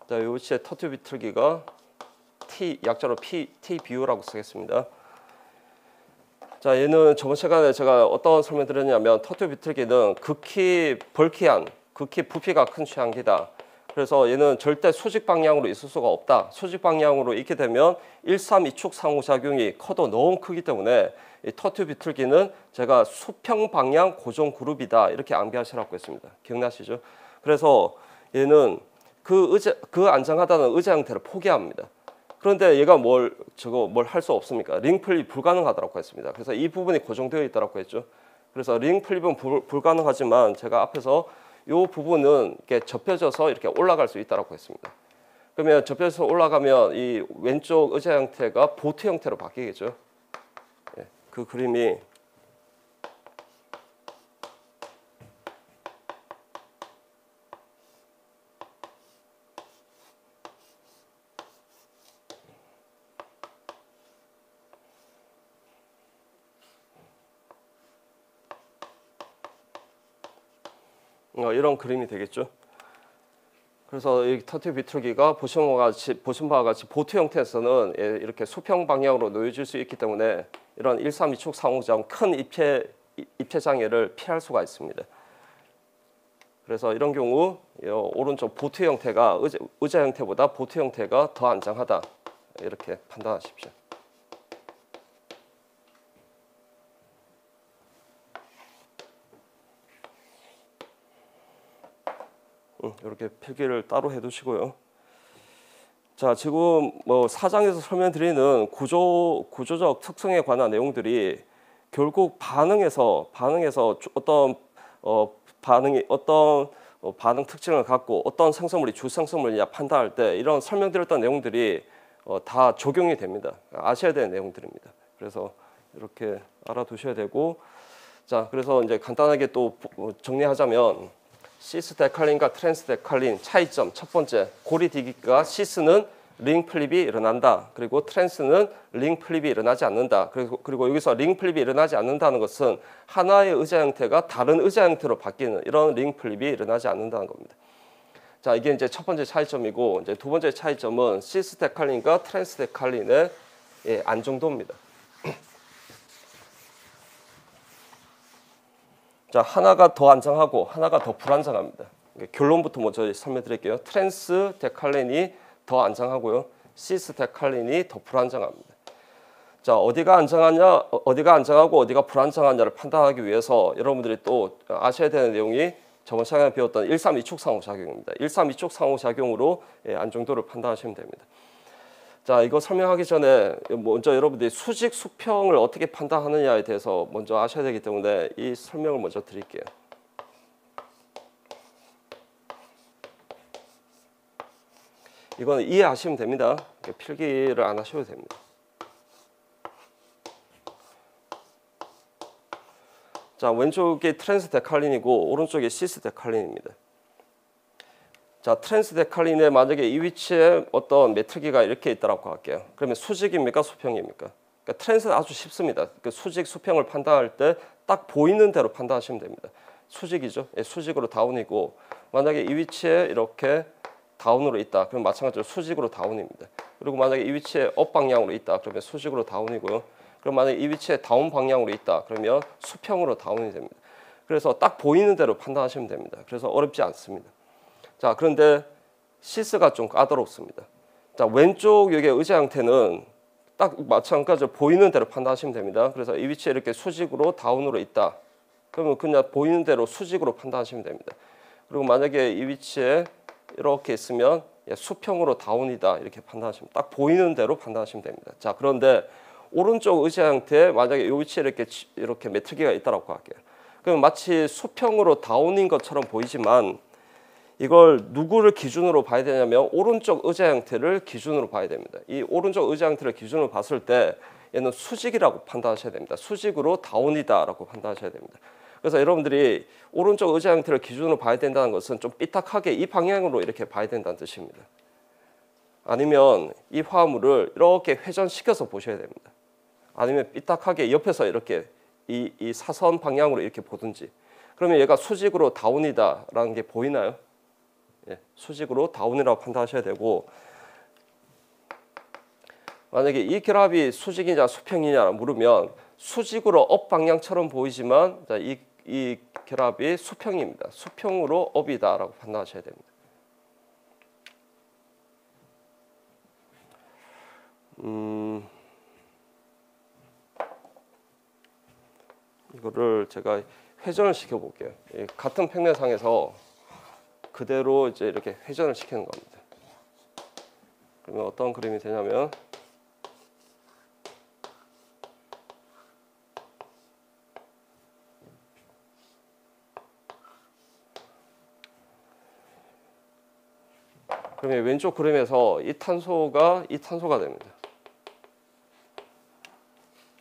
자, 요 위치에 터트 비틀기가 T 약자로 TBU라고 쓰겠습니다. 자, 얘는 저번 시간에 제가 어떤 설명 드렸냐면 터트 비틀기는 극히 벌키한, 극히 부피가 큰 취향기다. 그래서 얘는 절대 수직 방향으로 있을 수가 없다. 수직 방향으로 있게 되면 1, 3, 2축 상호작용이 커도 너무 크기 때문에 이 터트 비틀기는 제가 수평 방향 고정 그룹이다. 이렇게 암기하시라고 했습니다. 기억나시죠? 그래서 얘는 그 안정하다는 의자 형태를 포기합니다. 그런데 얘가 뭘 할 수 없습니까? 링 플립이 불가능하다고 했습니다. 그래서 이 부분이 고정되어 있다고 했죠. 그래서 링 플립은 불가능하지만 제가 앞에서 이 부분은 이렇게 접혀져서 이렇게 올라갈 수 있다고 했습니다. 그러면 접혀서 올라가면 이 왼쪽 의자 형태가 보트 형태로 바뀌겠죠. 그 그림이 이런 그림이 되겠죠. 그래서 이 터트 비틀기가 보신 바와 같이 보트 형태에서는 이렇게 수평 방향으로 놓여질 수 있기 때문에 이런 1, 3, 2축 상호작용 큰 입체 장애를 피할 수가 있습니다. 그래서 이런 경우 오른쪽 보트 형태가 의자 형태보다 보트 형태가 더 안정하다. 이렇게 판단하십시오. 이렇게 필기를 따로 해두시고요. 자, 지금 뭐 4장에서 설명드리는 구조적 특성에 관한 내용들이 결국 반응에서 어떤 반응이 어떤 반응 특징을 갖고 어떤 생성물이 주생성물이냐 판단할 때 이런 설명드렸던 내용들이 다 적용이 됩니다. 아셔야 되는 내용들입니다. 그래서 이렇게 알아두셔야 되고, 자, 그래서 이제 간단하게 또 정리하자면. 시스데칼린과 트랜스데칼린 차이점 첫 번째, 고리디기가 시스는 링 플립이 일어난다. 그리고 트랜스는 링 플립이 일어나지 않는다. 그리고 여기서 링 플립이 일어나지 않는다는 것은 하나의 의자 형태가 다른 의자 형태로 바뀌는 이런 링 플립이 일어나지 않는다는 겁니다. 자, 이게 이제 첫 번째 차이점이고 이제 두 번째 차이점은 시스데칼린과 트랜스데칼린의 안정도입니다. 자, 하나가 더 안정하고 하나가 더 불안정합니다. 결론부터 먼저 설명드릴게요. 트랜스데칼린이 더 안정하고요. 시스데칼린이 더 불안정합니다. 자, 어디가 안정하고 어디가 불안정하냐를 판단하기 위해서 여러분들이 또 아셔야 되는 내용이 저번 시간에 배웠던 1, 3, 2축 상호작용입니다. 1, 3, 2축 상호작용으로 안정도를 판단하시면 됩니다. 자, 이거 설명하기 전에 먼저 여러분들이 수직 수평을 어떻게 판단하느냐에 대해서 먼저 아셔야 되기 때문에 이 설명을 먼저 드릴게요. 이거는 이해하시면 됩니다. 필기를 안 하셔도 됩니다. 자, 왼쪽이 트랜스데칼린이고 오른쪽이 시스데칼린입니다. 자, 트랜스데칼린에 만약에 이 위치에 어떤 메트기가 이렇게 있다고 할게요. 그러면 수직입니까? 수평입니까? 그러니까 트랜스는 아주 쉽습니다. 그 수직, 수평을 판단할 때 딱 보이는 대로 판단하시면 됩니다. 수직이죠. 수직으로 다운이고 만약에 이 위치에 이렇게 다운으로 있다. 그럼 마찬가지로 수직으로 다운입니다. 그리고 만약에 이 위치에 업 방향으로 있다. 그러면 수직으로 다운이고요. 그럼 만약에 이 위치에 다운 방향으로 있다. 그러면 수평으로 다운이 됩니다. 그래서 딱 보이는 대로 판단하시면 됩니다. 그래서 어렵지 않습니다. 자, 그런데 시스가 좀 까다롭습니다. 자, 왼쪽 여기 의자 형태는 딱 마찬가지로 보이는 대로 판단하시면 됩니다. 그래서 이 위치에 이렇게 수직으로 다운으로 있다. 그러면 그냥 보이는 대로 수직으로 판단하시면 됩니다. 그리고 만약에 이 위치에 이렇게 있으면 수평으로 다운이다. 이렇게 판단하시면 딱 보이는 대로 판단하시면 됩니다. 자, 그런데 오른쪽 의자 형태에 만약에 이 위치에 이렇게 메트기가 있다고 할게요. 그럼 마치 수평으로 다운인 것처럼 보이지만 이걸 누구를 기준으로 봐야 되냐면 오른쪽 의자 형태를 기준으로 봐야 됩니다. 이 오른쪽 의자 형태를 기준으로 봤을 때 얘는 수직이라고 판단하셔야 됩니다. 수직으로 다운이다라고 판단하셔야 됩니다. 그래서 여러분들이 오른쪽 의자 형태를 기준으로 봐야 된다는 것은 좀 삐딱하게 이 방향으로 이렇게 봐야 된다는 뜻입니다. 아니면 이 화물을 이렇게 회전시켜서 보셔야 됩니다. 아니면 삐딱하게 옆에서 이렇게 이 사선 방향으로 이렇게 보든지. 그러면 얘가 수직으로 다운이다라는 게 보이나요? 예, 수직으로 다운이라고 판단하셔야 되고, 만약에 이 결합이 수직이냐 수평이냐 물으면 수직으로 업 방향처럼 보이지만 이 결합이 수평입니다. 수평으로 업이다라고 판단하셔야 됩니다. 이거를 제가 회전을 시켜 볼게요. 같은 평면상에서 그대로 이제 이렇게 회전을 시키는 겁니다. 그러면 어떤 그림이 되냐면 그러면 왼쪽 그림에서 이 탄소가 됩니다.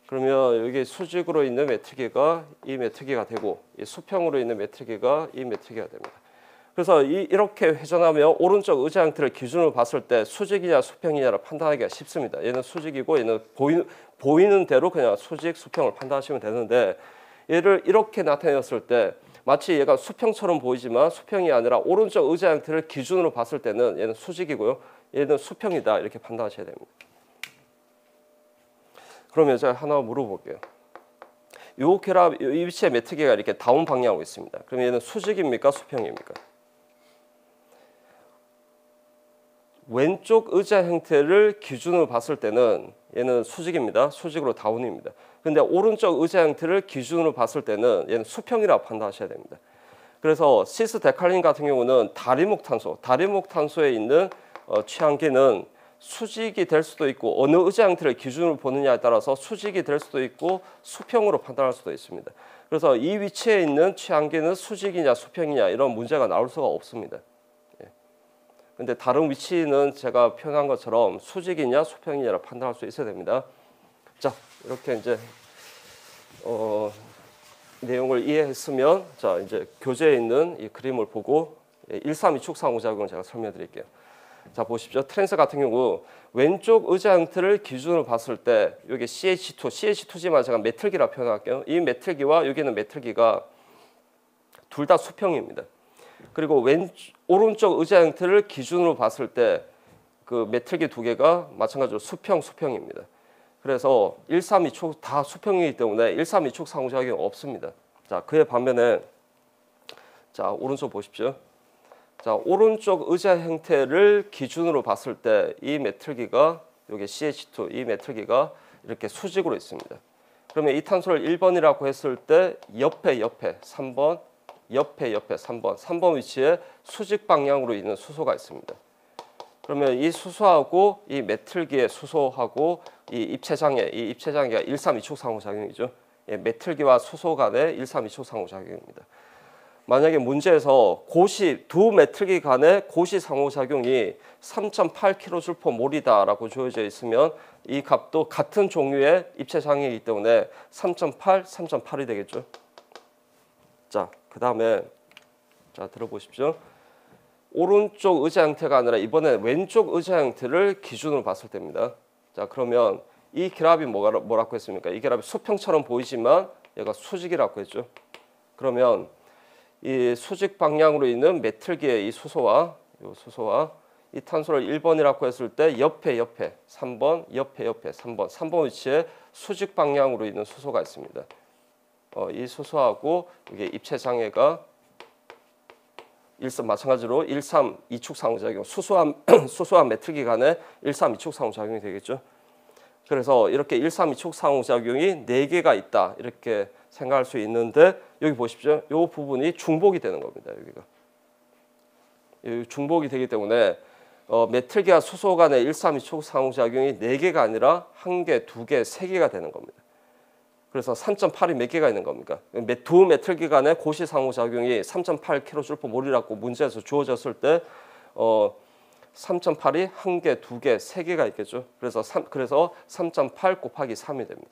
그러면 여기 수직으로 있는 메트기가 이 메트기가 되고 이 수평으로 있는 메트기가 이 메트기가 됩니다. 그래서 이렇게 회전하면 오른쪽 의자 형태를 기준으로 봤을 때 수직이냐 수평이냐를 판단하기가 쉽습니다. 얘는 수직이고 얘는 보이는 대로 그냥 수직, 수평을 판단하시면 되는데 얘를 이렇게 나타냈을 때 마치 얘가 수평처럼 보이지만 수평이 아니라 오른쪽 의자 형태를 기준으로 봤을 때는 얘는 수직이고요. 얘는 수평이다 이렇게 판단하셔야 됩니다. 그러면 제가 하나 물어볼게요. 이 결합, 이 위치의 메트기가 이렇게 다운 방향으로 있습니다. 그러면 얘는 수직입니까? 수평입니까? 왼쪽 의자 형태를 기준으로 봤을 때는 얘는 수직입니다. 수직으로 다운입니다. 근데 오른쪽 의자 형태를 기준으로 봤을 때는 얘는 수평이라고 판단하셔야 됩니다. 그래서 시스 데칼린 같은 경우는 다리목탄소에 있는 취향기는 수직이 될 수도 있고 어느 의자 형태를 기준으로 보느냐에 따라서 수직이 될 수도 있고 수평으로 판단할 수도 있습니다. 그래서 이 위치에 있는 취향기는 수직이냐 수평이냐 이런 문제가 나올 수가 없습니다. 근데 다른 위치는 제가 표현한 것처럼 수직이냐 수평이냐를 판단할 수 있어야 됩니다. 자, 이렇게 이제 내용을 이해했으면 자, 이제 교재에 있는 이 그림을 보고 132축 상호작용을 제가 설명드릴게요. 자, 보십시오. 트랜스 같은 경우 왼쪽 의자 형태를 기준으로 봤을 때 여기 CH2지만 제가 메틀기라 표현할게요. 이 메틀기와 여기는 메틀기가 둘 다 수평입니다. 그리고 오른쪽 의자 형태를 기준으로 봤을 때 그 메틀기 두 개가 마찬가지로 수평입니다. 그래서 1, 3, 2축 다 수평이기 때문에 1, 3, 2축 상호작용이 없습니다. 자, 그에 반면에 자, 오른쪽 보십시오. 자, 오른쪽 의자 형태를 기준으로 봤을 때 이 메틀기가 여기 CH2 이 메틀기가 이렇게 수직으로 있습니다. 그러면 이 탄소를 1번이라고 했을 때 옆에 3번 옆에 3번 위치에 수직 방향으로 있는 수소가 있습니다. 그러면 이 수소하고 이 메틀기의 수소하고 이 입체장애가 1, 3, 2축 상호작용이죠. 예, 메틀기와 수소 간의 1, 3, 2축 상호작용입니다. 만약에 문제에서 두 메틀기 간의 고시 상호작용이 3.8kJ/몰이다라고 주어져 있으면 이 값도 같은 종류의 입체장애이기 때문에 3.8이 되겠죠. 자, 그 다음에 자, 들어보십시오. 오른쪽 의자 형태가 아니라 이번에 왼쪽 의자 형태를 기준으로 봤을 때입니다. 자, 그러면 이 결합이 뭐라고 했습니까? 이 결합이 수평처럼 보이지만 얘가 수직이라고 했죠. 그러면 이 수직 방향으로 있는 메틀기의 이 수소와 이 탄소를 1번이라고 했을 때 옆에 3번, 옆에 3번 위치에 수직 방향으로 있는 수소가 있습니다. 이 수소하고 이게 입체 장애가 마찬가지로 1, 3, 2축 상호작용, 수소와 메틀기 간의 1, 3, 2축 상호작용이 되겠죠. 그래서 이렇게 1, 3, 2축 상호작용이 4개가 있다 이렇게 생각할 수 있는데 여기 보십시오. 이 부분이 중복이 되는 겁니다. 여기가 중복이 되기 때문에 메틀기와 수소 간의 1, 3, 2축 상호작용이 4개가 아니라 1개, 2개, 3개가 되는 겁니다. 그래서 3.8이 몇 개가 있는 겁니까? 두 메틀기 간의 고시 상호작용이 3.8kJ몰이라고 문제에서 주어졌을 때 3.8이 1개, 2개, 3개가 있겠죠. 그래서 3.8 곱하기 3이 됩니다.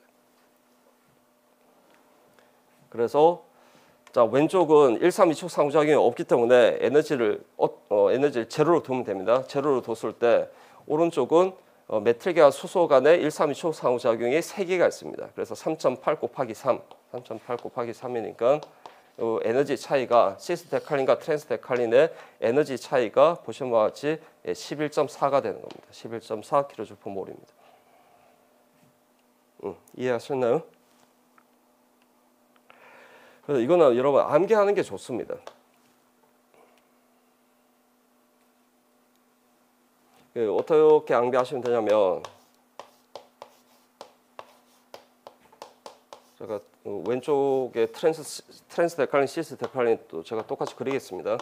그래서 자, 왼쪽은 1, 3, 2축 상호작용이 없기 때문에 에너지를 제로로 두면 됩니다. 제로로 뒀을 때 오른쪽은 메틀기와 수소 간의 1, 3, 2축 상호작용이 3개가 있습니다. 그래서 3.8 곱하기 3이니까 에너지 차이가 시스데칼린과 트랜스데칼린의 에너지 차이가 보시는 바와 같이 11.4가 되는 겁니다. 11.4kJ몰입니다. 이해하셨나요? 그래서 이거는 여러분 암기하는 게 좋습니다. 어떻게 암기하시면 되냐면 제가 왼쪽에 트랜스데칼린, 시스데칼린 또 제가 똑같이 그리겠습니다.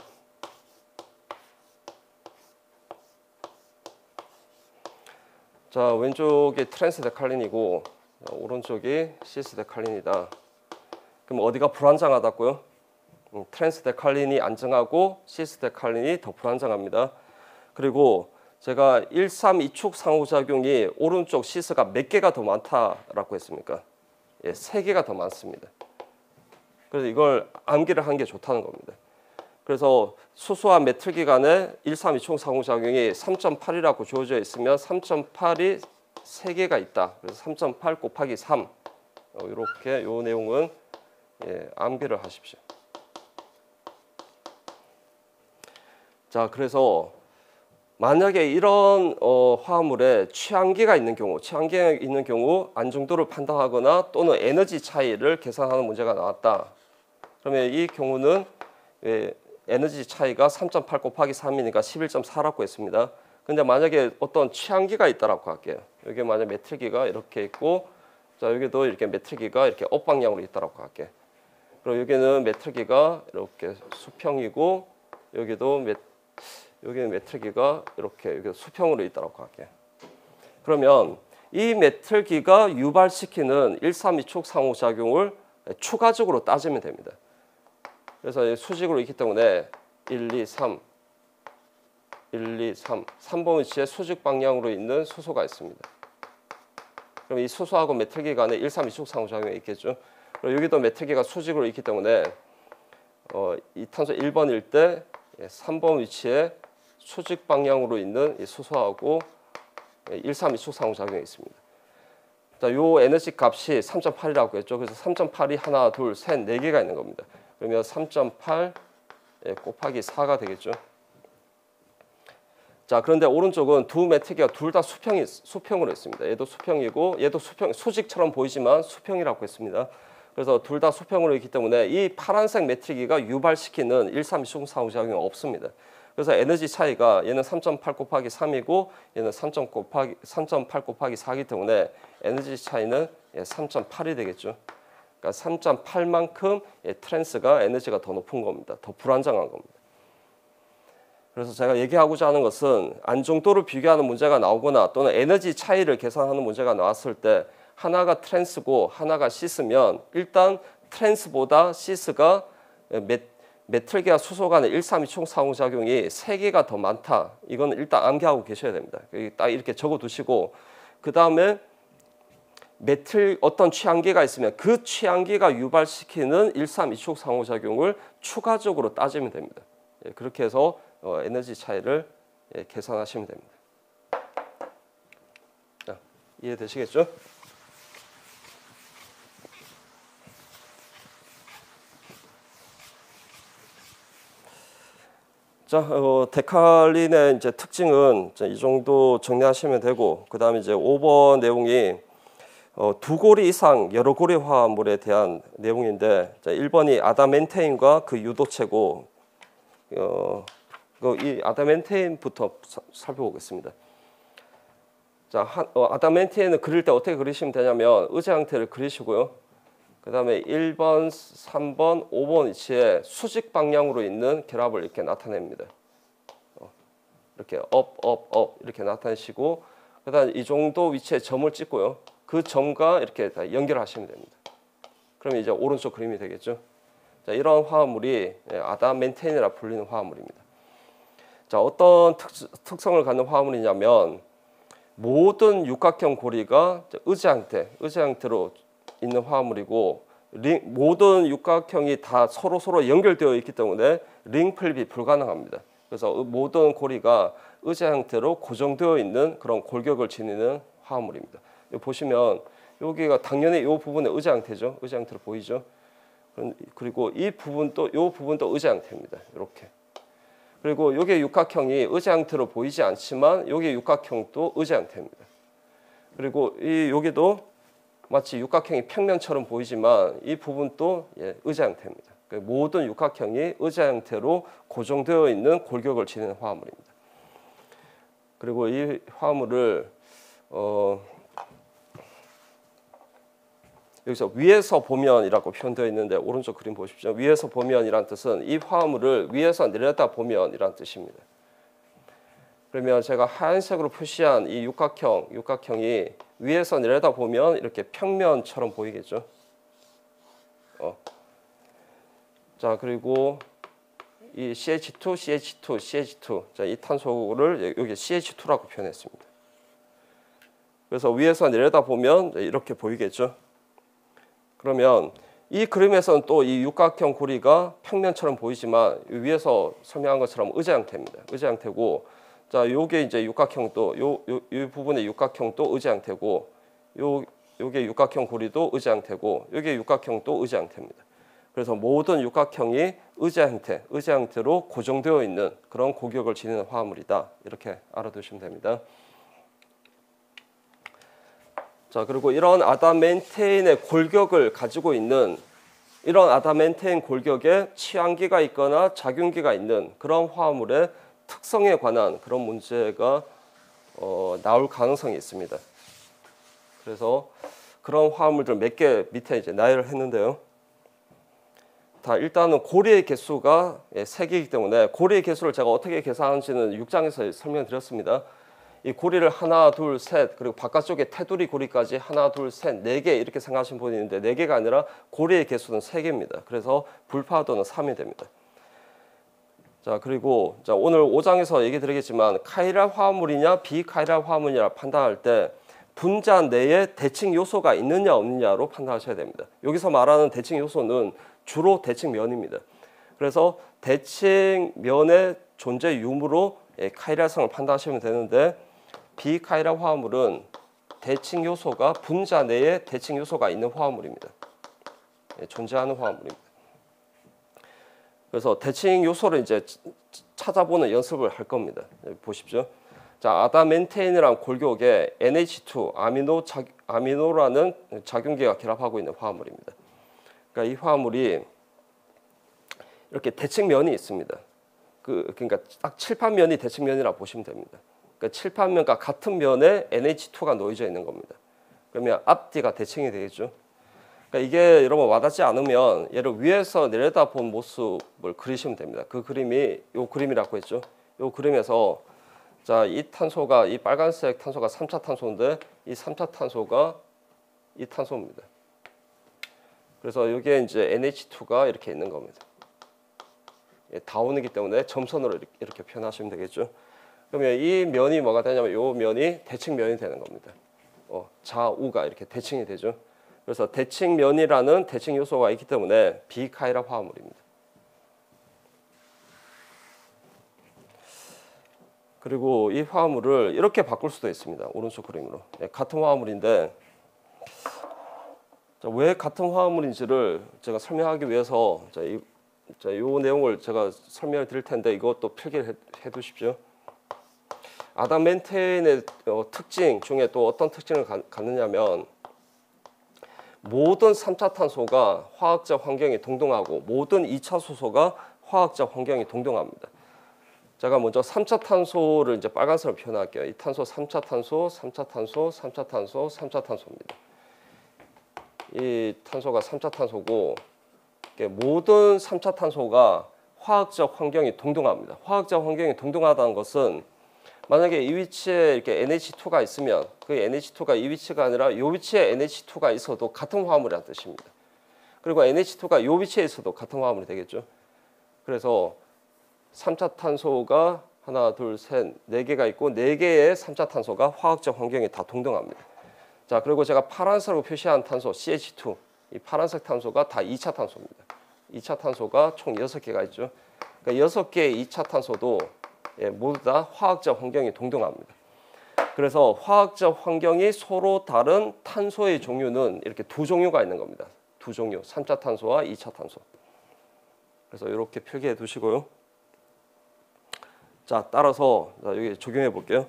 자, 왼쪽이 트랜스데칼린이고 오른쪽이 시스데칼린이다. 그럼 어디가 불안정하다고요? 트랜스데칼린이 안정하고 시스데칼린이 더 불안정합니다. 그리고 제가 1, 3, 2축 상호작용이 오른쪽 시스가 몇 개가 더 많다라고 했습니까? 3개가 더 많습니다. 그래서 이걸 암기를 하는 게 좋다는 겁니다. 그래서 수소와 메틀기 간의 1, 3, 2축 상호작용이 3.8이라고 주어져 있으면 3.8이 3개가 있다. 그래서 3.8 곱하기 3 이렇게 이 내용은 암기를 하십시오. 자, 그래서 만약에 이런 화합물에 취한기가 있는 경우 안정도를 판단하거나 또는 에너지 차이를 계산하는 문제가 나왔다. 그러면 이 경우는 에너지 차이가 3.8 곱하기 3이니까 11.4라고 했습니다. 근데 만약에 어떤 취한기가 있다라고 할게요. 여기 만약 메틀기가 이렇게 있고, 자, 여기도 이렇게 메틀기가 이렇게 업 방향으로 있다라고 할게요. 그리고 여기는 메틀기가 이렇게 수평이고, 여기는 메틀기가 이렇게 여기 수평으로 있다라고 할게요. 그러면 이 메틀기가 유발시키는 1, 3, 2축 상호작용을 추가적으로 따지면 됩니다. 그래서 수직으로 있기 때문에 1, 2, 3, 3번 위치에 수직 방향으로 있는 수소가 있습니다. 그럼 이 수소하고 메틀기 간에 1, 3, 2축 상호작용이 있겠죠. 그리고 여기도 메틀기가 수직으로 있기 때문에 이 탄소 1번일 때 3번 위치에 수직 방향으로 있는 이 수소하고 1, 3, 2축 상호작용이 있습니다. 자, 요 에너지 값이 3.8이라고 했죠. 그래서 3.8이 하나, 둘, 셋, 4개가 있는 겁니다. 그러면 3.8 곱하기 4가 되겠죠. 자, 그런데 오른쪽은 두 메틀기가 둘 다 수평으로 했습니다. 얘도 수평이고 얘도 수직처럼 보이지만 수평이라고 했습니다. 그래서 둘 다 수평으로 있기 때문에 이 파란색 메틀기가 유발시키는 1, 3, 2축 상호작용이 없습니다. 그래서 에너지 차이가 얘는 3.8 곱하기 3이고 얘는 3.8 곱하기 4이기 때문에 에너지 차이는 3.8이 되겠죠. 그러니까 3.8만큼 트랜스가 에너지가 더 높은 겁니다. 더 불안정한 겁니다. 그래서 제가 얘기하고자 하는 것은 안정도를 비교하는 문제가 나오거나 또는 에너지 차이를 계산하는 문제가 나왔을 때 하나가 트랜스고 하나가 시스면 일단 트랜스보다 시스가 메틀기와 수소 간의 1, 3, 2축 상호작용이 3개가 더 많다. 이건 일단 암기하고 계셔야 됩니다. 딱 이렇게 적어두시고 그 다음에 어떤 취한기가 있으면 그 취한기가 유발시키는 1, 3, 2축 상호작용을 추가적으로 따지면 됩니다. 그렇게 해서 에너지 차이를 계산하시면 됩니다. 자, 이해되시겠죠? 자, 데칼린의 이제 특징은 이 정도 정리하시면 되고, 그 다음에 이제 5번 내용이 두 고리 이상 여러 고리 화합물에 대한 내용인데, 자, 1번이 아담멘테인과 그 유도체고, 이 아담멘테인부터 살펴보겠습니다. 자, 아담멘테인은 그릴 때 어떻게 그리시면 되냐면 의제 형태를 그리시고요. 그 다음에 1번, 3번, 5번 위치에 수직 방향으로 있는 결합을 이렇게 나타냅니다. 이렇게 업 이렇게 나타내시고, 그 다음에 이 정도 위치에 점을 찍고요. 그 점과 이렇게 다 연결하시면 됩니다. 그러면 이제 오른쪽 그림이 되겠죠. 자, 이런 화합물이 아담멘테인이라 불리는 화합물입니다. 자, 어떤 특성을 갖는 화합물이냐면 모든 육각형 고리가 의제 형태로 있는 화합물이고, 모든 육각형이 다 서로 연결되어 있기 때문에 링 풀립이 불가능합니다. 그래서 모든 고리가 의제 형태로 고정되어 있는 그런 골격을 지니는 화합물입니다. 여기 보시면 여기가 당연히 이 부분의 의제 형태죠. 의제 형태로 보이죠. 그리고 이 부분도 의제 형태입니다. 이렇게. 그리고 여기 육각형이 의제 형태로 보이지 않지만 여기 육각형도 의제 형태입니다. 그리고 여기도 마치 육각형이 평면처럼 보이지만 이 부분도 의제 형태입니다. 모든 육각형이 의제 형태로 고정되어 있는 골격을 지니는 화합물입니다. 그리고 이 화합물을 여기서 위에서 보면이라고 표현되어 있는데 오른쪽 그림 보십시오. 위에서 보면이란 뜻은 이 화합물을 위에서 내려다 보면이란 뜻입니다. 그러면 제가 하얀색으로 표시한 이 육각형이 위에서 내려다 보면 이렇게 평면처럼 보이겠죠. 자, 그리고 이 CH2. 자, 이 탄소를 여기 CH2라고 표현했습니다. 그래서 위에서 내려다 보면 이렇게 보이겠죠. 그러면 이 그림에서는 또 이 육각형 고리가 평면처럼 보이지만 위에서 설명한 것처럼 의제 형태입니다. 의제 형태고, 자, 요게 이제 육각형도 이 부분의 육각형도 의제 형태고, 요게 육각형 고리도 의제 형태고, 요게 육각형도 의제 형태입니다. 그래서 모든 육각형이 의제 형태로 고정되어 있는 그런 고격을 지니는 화합물이다. 이렇게 알아두시면 됩니다. 자, 그리고 이런 아담멘테인의 골격을 가지고 있는 이런 아담멘테인 골격에 취항기가 있거나 작용기가 있는 그런 화합물의 특성에 관한 그런 문제가 나올 가능성이 있습니다. 그래서 그런 화합물들 몇 개 밑에 이제 나열을 했는데요. 다 일단은 고리의 개수가 3개이기 때문에 고리의 개수를 제가 어떻게 계산하는지는 6장에서 설명드렸습니다. 이 고리를 하나, 둘, 셋, 그리고 바깥쪽에 테두리 고리까지 하나, 둘, 셋, 4개 이렇게 생각하시는 분이 있는데 4개가 아니라 고리의 개수는 3개입니다. 그래서 불파도는 3이 됩니다. 자, 그리고 오늘 5장에서 얘기 드리겠지만 카이랄 화합물이냐 비카이랄 화합물이냐 판단할 때 분자 내에 대칭 요소가 있느냐 없느냐로 판단하셔야 됩니다. 여기서 말하는 대칭 요소는 주로 대칭면입니다. 그래서 대칭면의 존재 유무로 카이랄성을 판단하시면 되는데, 비카이랄 화합물은 대칭 요소가 분자 내에 대칭 요소가 있는 화합물입니다. 존재하는 화합물입니다. 그래서 대칭 요소를 이제 찾아보는 연습을 할 겁니다. 보십시오. 자, 아담멘테인이란 골격에 NH2 아미노라는 작용기가 결합하고 있는 화합물입니다. 그러니까 이 화합물이 이렇게 대칭면이 있습니다. 그러니까 딱 칠판면이 대칭면이라 보시면 됩니다. 그러니까 칠판면과 같은 면에 NH2가 놓여져 있는 겁니다. 그러면 앞뒤가 대칭이 되겠죠. 그러니까 이게 여러분 와닿지 않으면 얘를 위에서 내려다 본 모습을 그리시면 됩니다. 그 그림이 요 그림이라고 했죠. 요 그림에서 자, 이 탄소가 이 빨간색 탄소가 3차 탄소인데 이 3차 탄소가 이 탄소입니다. 그래서 여기에 이제 NH2가 이렇게 있는 겁니다. 다운이기 때문에 점선으로 이렇게 표현하시면 되겠죠. 그러면 이 면이 뭐가 되냐면 이 면이 대칭면이 되는 겁니다. 좌우가 이렇게 대칭이 되죠. 그래서 대칭면이라는 대칭 요소가 있기 때문에 비카이랄 화합물입니다. 그리고 이 화합물을 이렇게 바꿀 수도 있습니다. 오른쪽 그림으로. 같은 화합물인데 왜 같은 화합물인지를 제가 설명하기 위해서 자, 요 내용을 제가 설명을 드릴 텐데 이것도 필기를 해 두십시오. 아담멘테인의 특징 중에 또 어떤 특징을 갖느냐면 모든 3차 탄소가 화학적 환경이 동등하고 모든 2차 수소가 화학적 환경이 동등합니다. 제가 먼저 3차 탄소를 이제 빨간색으로 표현할게요. 이 탄소 3차 탄소, 3차 탄소, 3차 탄소, 3차 탄소입니다. 이 탄소가 3차 탄소고 모든 3차 탄소가 화학적 환경이 동등합니다. 화학적 환경이 동등하다는 것은 만약에 이 위치에 이렇게 NH2가 있으면 그 NH2가 이 위치가 아니라 이 위치에 NH2가 있어도 같은 화합물이라는 뜻입니다. 그리고 NH2가 이 위치에 있어도 같은 화합물이 되겠죠. 그래서 3차 탄소가 하나, 둘, 셋, 네 개가 있고 네 개의 3차 탄소가 화학적 환경이 다 동등합니다. 자, 그리고 제가 파란색으로 표시한 탄소 CH2, 이 파란색 탄소가 다 2차 탄소입니다. 2차 탄소가 총 6개가 있죠. 그러니까 6개의 2차 탄소도 모두 다 화학적 환경이 동등합니다. 그래서 화학적 환경이 서로 다른 탄소의 종류는 이렇게 두 종류가 있는 겁니다. 두 종류, 3차 탄소와 2차 탄소. 그래서 이렇게 표기해 두시고요. 자, 따라서 여기 적용해 볼게요.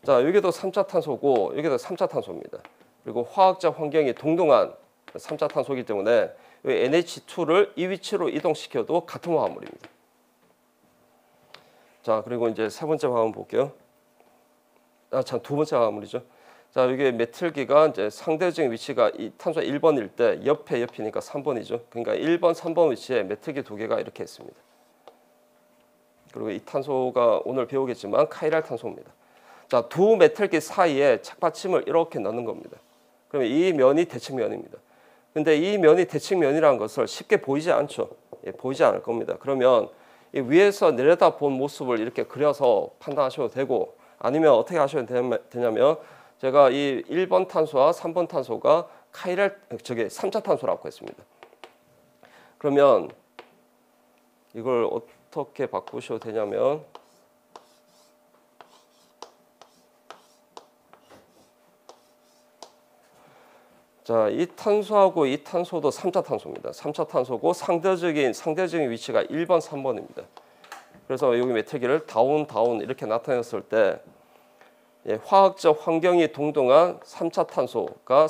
자, 여기도 3차 탄소고 여기도 3차 탄소입니다. 그리고 화학적 환경이 동등한 3차 탄소이기 때문에 NH2를 이 위치로 이동시켜도 같은 화합물입니다. 자, 그리고 이제 세 번째 화합물 볼게요. 두 번째 화합물이죠. 자, 여기 메틸기가 이제 상대적인 위치가 이 탄소 1번일 때 옆이니까 3번이죠. 그러니까 1번, 3번 위치에 메틸기 두 개가 이렇게 있습니다. 그리고 이 탄소가 오늘 배우겠지만 카이랄 탄소입니다. 자, 두 메탈기 사이에 착받침을 이렇게 넣는 겁니다. 그러면 이 면이 대칭면입니다. 근데 이 면이 대칭면이라는 것을 쉽게 보이지 않죠. 보이지 않을 겁니다. 그러면 이 위에서 내려다 본 모습을 이렇게 그려서 판단하셔도 되고 아니면 어떻게 하셔도 되냐면 제가 이 1번 탄소와 3번 탄소가 카이랄 3차 탄소라고 했습니다. 그러면 이걸 어떻게 바꾸셔도 되냐면 자, 이 탄소하고 이 탄소도 3차 탄소입니다. 3차 탄소고 상대적인 위치가 1번, 3번입니다. 그래서 여기 메틸기를 다운 이렇게 나타냈을 때 화학적 환경이 동등한 3차 탄소가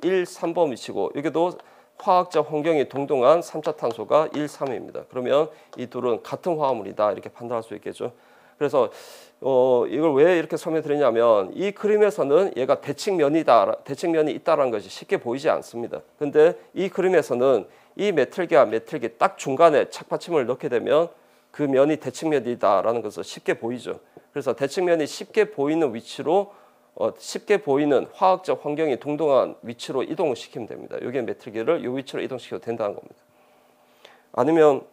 1, 3번 위치고 여기도 화학적 환경이 동등한 3차 탄소가 1, 3입니다. 그러면 이 둘은 같은 화합물이다 이렇게 판단할 수 있겠죠. 그래서 이걸 왜 이렇게 설명드리냐면 이 그림에서는 얘가 대칭면이 있다라는 것이 쉽게 보이지 않습니다. 근데 이 그림에서는 이 메틸기와 메틸기 딱 중간에 착받침을 넣게 되면 그 면이 대칭면이다라는 것을 쉽게 보이죠. 그래서 대칭면이 쉽게 보이는 위치로 쉽게 보이는 화학적 환경이 동등한 위치로 이동을 시키면 됩니다. 여기 메틸기를 이 위치로 이동시켜도 된다는 겁니다. 아니면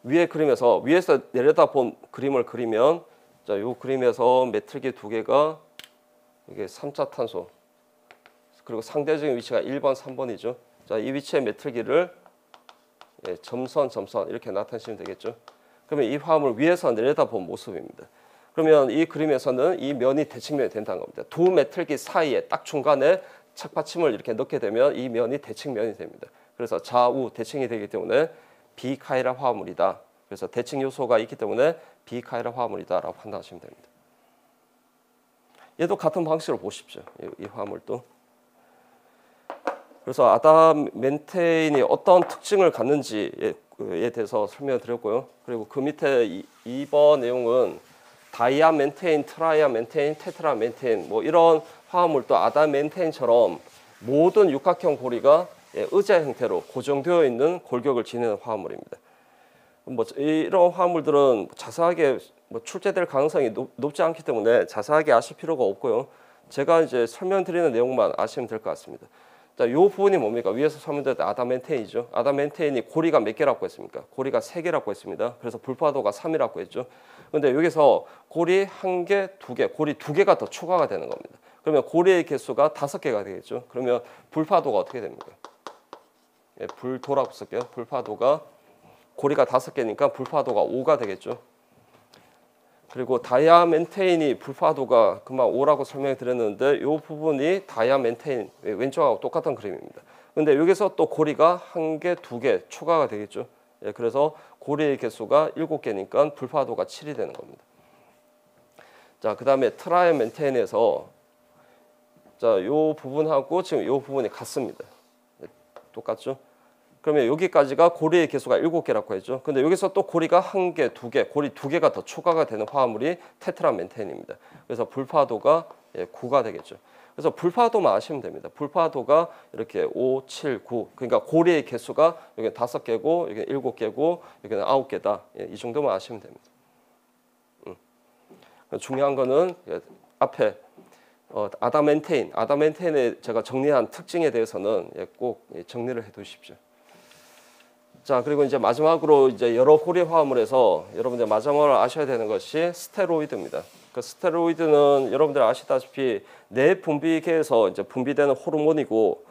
위에 그림에서 위에서 내려다 본 그림을 그리면 자, 이 그림에서 메틸기 두 개가 이게 3차 탄소 그리고 상대적인 위치가 1번, 3번이죠. 자, 이 위치의 메틸기를 점선 이렇게 나타내시면 되겠죠. 그러면 이 화합을 위에서 내려다 본 모습입니다. 그러면 이 그림에서는 이 면이 대칭면이 된다는 겁니다. 두 메틸기 사이에 딱 중간에 착받침을 이렇게 넣게 되면 이 면이 대칭면이 됩니다. 그래서 좌우 대칭이 되기 때문에 비카이랄 화합물이다. 그래서 대칭 요소가 있기 때문에 비카이랄 화합물이다라고 판단하시면 됩니다. 얘도 같은 방식으로 보십시오. 이 화합물도. 그래서 아담멘테인이 어떤 특징을 갖는지에 대해서 설명을 드렸고요. 그리고 그 밑에 2번 내용은 다이아멘테인, 트라이아멘테인, 테트라멘테인 뭐 이런 화합물도 아담멘테인처럼 모든 육각형 고리가 의자 형태로 고정되어 있는 골격을 지니는 화합물입니다. 뭐 이런 화합물들은 자세하게 출제될 가능성이 높지 않기 때문에 자세하게 아실 필요가 없고요. 제가 이제 설명드리는 내용만 아시면 될 것 같습니다. 자, 이 부분이 뭡니까? 위에서 설명드렸던 아담멘테인이죠. 아담멘테인이 고리가 몇 개라고 했습니까? 고리가 3개라고 했습니다. 그래서 불파도가 3이라고 했죠. 근데 여기서 고리 1개, 2개, 고리 2개가 더 추가가 되는 겁니다. 그러면 고리의 개수가 5개가 되겠죠. 그러면 불파도가 어떻게 됩니까? 불도라고 쓸게요. 불파도가 고리가 5개니까 불파도가 5가 되겠죠. 그리고 다이아멘테인이 불파도가 금방 5라고 설명해 드렸는데 이 부분이 다이아멘테인 왼쪽하고 똑같은 그림입니다. 근데 여기서 또 고리가 1개, 2개 추가가 되겠죠. 예, 그래서 고리의 개수가 7개니까 불파도가 7이 되는 겁니다. 자, 그다음에 트라이 멘테인에서 자, 요 부분하고 지금 요 부분이 같습니다. 예, 똑같죠? 그러면 여기까지가 고리의 개수가 7개라고 했죠. 근데 여기서 또 고리가 1개, 2개, 고리 2개가 더 추가가 되는 화합물이 테트라 멘테인입니다. 그래서 불파도가 9가 되겠죠. 그래서 불파도만 아시면 됩니다. 불파도가 이렇게 5, 7, 9. 그러니까 고리의 개수가 여기 5개고 여기 7개고 여기는 9개다. 이 정도만 아시면 됩니다. 중요한 거는 앞에 아담멘테인의 제가 정리한 특징에 대해서는 꼭 정리를 해 두십시오. 자, 그리고 이제 마지막으로 이제 여러 고리 화합물에서 여러분들 마지막으로 아셔야 되는 것이 스테로이드입니다. 그 스테로이드는 여러분들 아시다시피 뇌 분비계에서 이제 분비되는 호르몬이고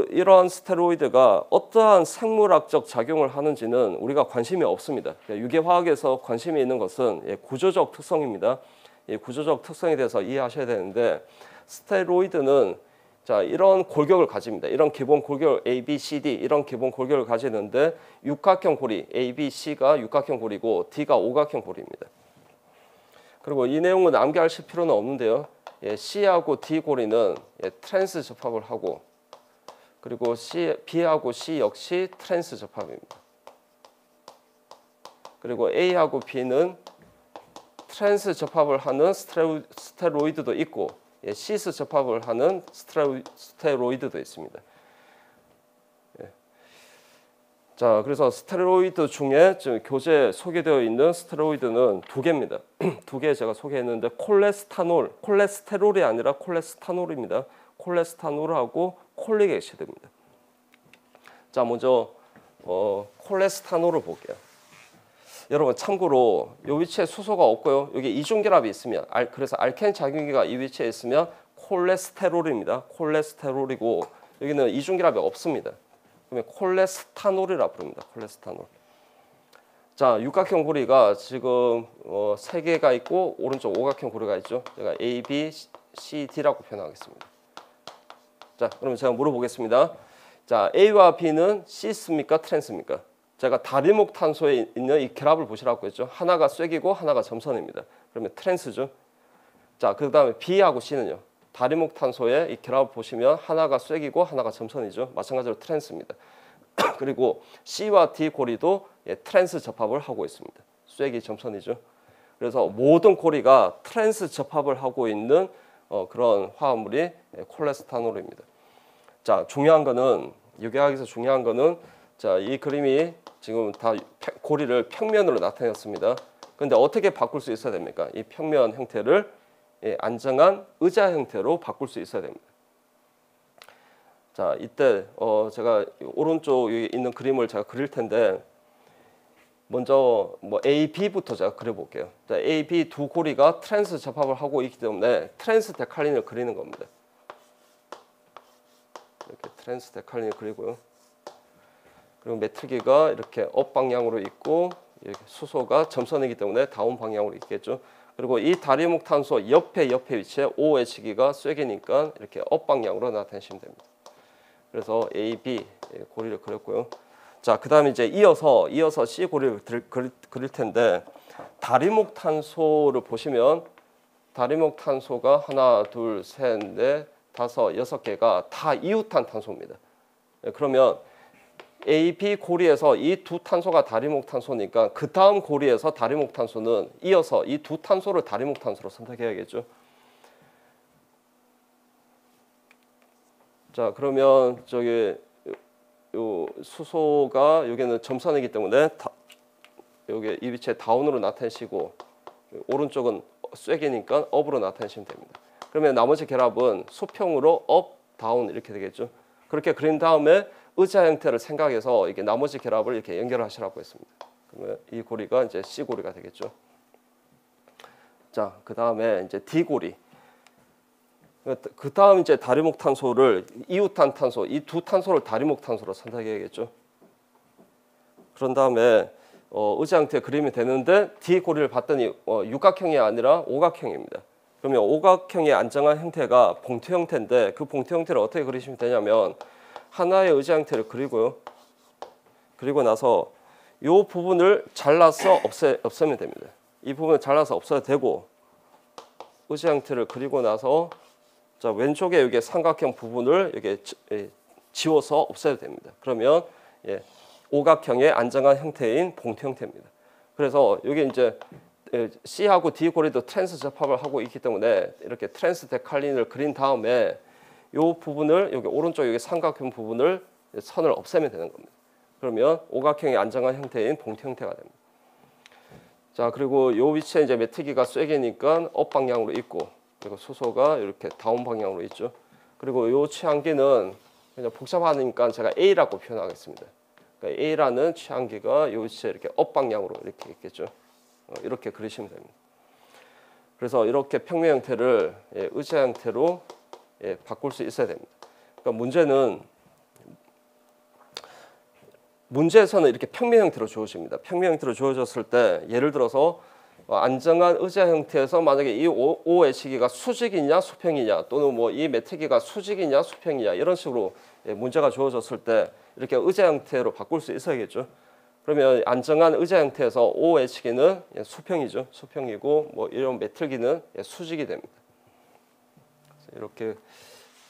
이러한 스테로이드가 어떠한 생물학적 작용을 하는지는 우리가 관심이 없습니다. 유기화학에서 관심이 있는 것은 구조적 특성입니다. 이 구조적 특성에 대해서 이해하셔야 되는데 스테로이드는 자, 이런 골격을 가집니다. 이런 기본 골격 A, B, C, D 이런 기본 골격을 가지는데 육각형 고리 A, B, C가 육각형 고리고 D가 오각형 고리입니다. 그리고 이 내용은 암기하실 필요는 없는데요. C하고 D 고리는 트랜스 접합을 하고 그리고 B하고 C 역시 트랜스 접합입니다. 그리고 A하고 B는 트랜스 접합을 하는 스테로이드도 있고 시스 접합을 하는 스테로이드도 있습니다. 자, 그래서 스테로이드 중에 지금 교재에 소개되어 있는 스테로이드는 2개입니다. 2개 제가 소개했는데 콜레스테롤이 아니라 콜레스타놀입니다. 콜레스타놀하고 콜릭 애시드입니다. 자, 먼저 콜레스타놀을 볼게요. 여러분 참고로 이 위치에 수소가 없고요. 여기 이중결합이 있으면 그래서 알켄 작용기가 이 위치에 있으면 콜레스테롤입니다. 콜레스테롤이고 여기는 이중결합이 없습니다. 그러면 콜레스타놀이라 부릅니다. 콜레스타놀. 자, 육각형 고리가 지금 3개가 있고 오른쪽 오각형 고리가 있죠. 제가 A, B, C, D라고 표현하겠습니다. 자, 그러면 제가 물어보겠습니다. 자, A와 B는 시스입니까? 트랜스입니까? 제가 다리목탄소에 있는 이 결합을 보시라고 했죠. 하나가 쐐기고 하나가 점선입니다. 그러면 트랜스죠. 자, 그 다음에 B하고 C는요. 다리목탄소의 이 결합을 보시면 하나가 쐐기고 하나가 점선이죠. 마찬가지로 트랜스입니다. 그리고 C와 D 고리도 트랜스 접합을 하고 있습니다. 쐐기 점선이죠. 그래서 모든 고리가 트랜스 접합을 하고 있는 그런 화합물이 콜레스타놀입니다. 자, 중요한 거는 유기화학에서 중요한 거는 자, 이 그림이 지금 다 고리를 평면으로 나타냈습니다. 그런데 어떻게 바꿀 수 있어야 됩니까? 이 평면 형태를 안정한 의자 형태로 바꿀 수 있어야 됩니다. 자, 이때 제가 오른쪽에 있는 그림을 제가 그릴 텐데 먼저 A, B부터 제가 그려볼게요. 자, A, B 두 고리가 트랜스 접합을 하고 있기 때문에 트랜스 데칼린을 그리는 겁니다. 이렇게 트랜스 데칼린을 그리고요. 그리고 메트기가 이렇게 업 방향으로 있고 이렇게 수소가 점선이기 때문에 다운 방향으로 있겠죠. 그리고 이 다리목탄소 옆에 위치에 OH기가 쐐기니까 이렇게 업 방향으로 나타내시면 됩니다. 그래서 A, B 고리를 그렸고요. 자, 그다음에 이제 이어서 C 고리를 그릴 텐데 다리목탄소를 보시면 다리목탄소가 하나, 둘, 셋, 넷, 다섯, 6개가 다 이웃탄 탄소입니다. 그러면 A, B 고리에서 이 두 탄소가 다리목탄소니까 그 다음 고리에서 다리목탄소는 이어서 이 두 탄소를 다리목탄소로 선택해야겠죠. 자, 그러면 저기 요 수소가 여기는 점선이기 때문에 여기 이 위치에 다운으로 나타내시고 오른쪽은 쐐기니까 업으로 나타내시면 됩니다. 그러면 나머지 결합은 수평으로 업, 다운 이렇게 되겠죠. 그렇게 그린 다음에 의자 형태를 생각해서 이게 나머지 결합을 이렇게 연결하시라고 했습니다. 그러면 이 고리가 이제 C 고리가 되겠죠. 자, 그 다음에 이제 D 고리. 그 다음 이제 다리목탄소를 이웃탄 탄소, 이 두 탄소를 다리목탄소로 선택해야겠죠. 그런 다음에 의자 형태 그리면 되는데 D 고리를 봤더니 육각형이 아니라 오각형입니다. 그러면 오각형의 안정한 형태가 봉투 형태인데 그 봉투 형태를 어떻게 그리시면 되냐면 하나의 의자 형태를 그리고요. 그리고 나서 이 부분을 잘라서 없애면 됩니다. 이 부분을 잘라서 없애도 되고 의자 형태를 그리고 나서 자 왼쪽에 여기 삼각형 부분을 여기 지워서 없애도 됩니다. 그러면 오각형의 안정한 형태인 봉투 형태입니다. 그래서 여기 이제 C하고 D 고리도 트랜스 접합을 하고 있기 때문에 이렇게 트랜스 데칼린을 그린 다음에 이 부분을 여기 오른쪽 여기 삼각형 부분을 선을 없애면 되는 겁니다. 그러면 오각형의 안정한 형태인 봉투 형태가 됩니다. 자 그리고 이 위치에 이제 메트기가 쐐기니까 업 방향으로 있고 그리고 수소가 이렇게 다운 방향으로 있죠. 그리고 이 취향기는 그냥 복잡하니까 제가 A라고 표현하겠습니다. 그러니까 A라는 취향기가 이 위치에 이렇게 업 방향으로 이렇게 있겠죠. 이렇게 그리시면 됩니다. 그래서 이렇게 평면 형태를 의자 형태로 바꿀 수 있어야 됩니다. 그러니까 문제에서는 이렇게 평면 형태로 주어집니다. 평면 형태로 주어졌을 때 예를 들어서 안정한 의자 형태에서 만약에 이 OH기가 수직이냐 수평이냐 또는 뭐 이 메트기가 수직이냐 수평이냐 이런 식으로 문제가 주어졌을 때 이렇게 의자 형태로 바꿀 수 있어야겠죠. 그러면 안정한 의자 형태에서 OH기는 수평이죠. 수평이고 뭐 이런 메틀기는 수직이 됩니다. 이렇게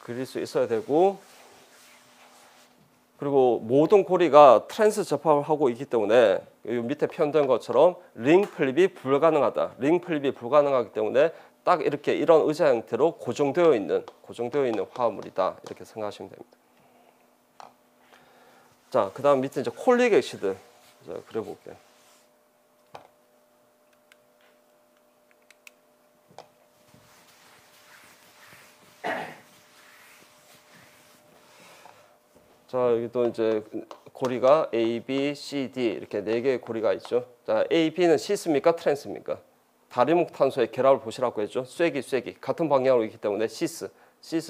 그릴 수 있어야 되고 그리고 모든 고리가 트랜스 접합을 하고 있기 때문에 이 밑에 표현된 것처럼 링 플립이 불가능하다. 링 플립이 불가능하기 때문에 딱 이렇게 이런 의자 형태로 고정되어 있는 화합물이다. 이렇게 생각하시면 됩니다. 자, 그다음 밑에 이제 콜릭 액시드 그려볼게요. 자, 여기 또 이제 고리가 A, B, C, D 이렇게 4개의 고리가 있죠. 자, A, B는 시스입니까? 트랜스입니까? 다리목탄소의 결합을 보시라고 했죠. 쐐기 같은 방향으로 있기 때문에 시스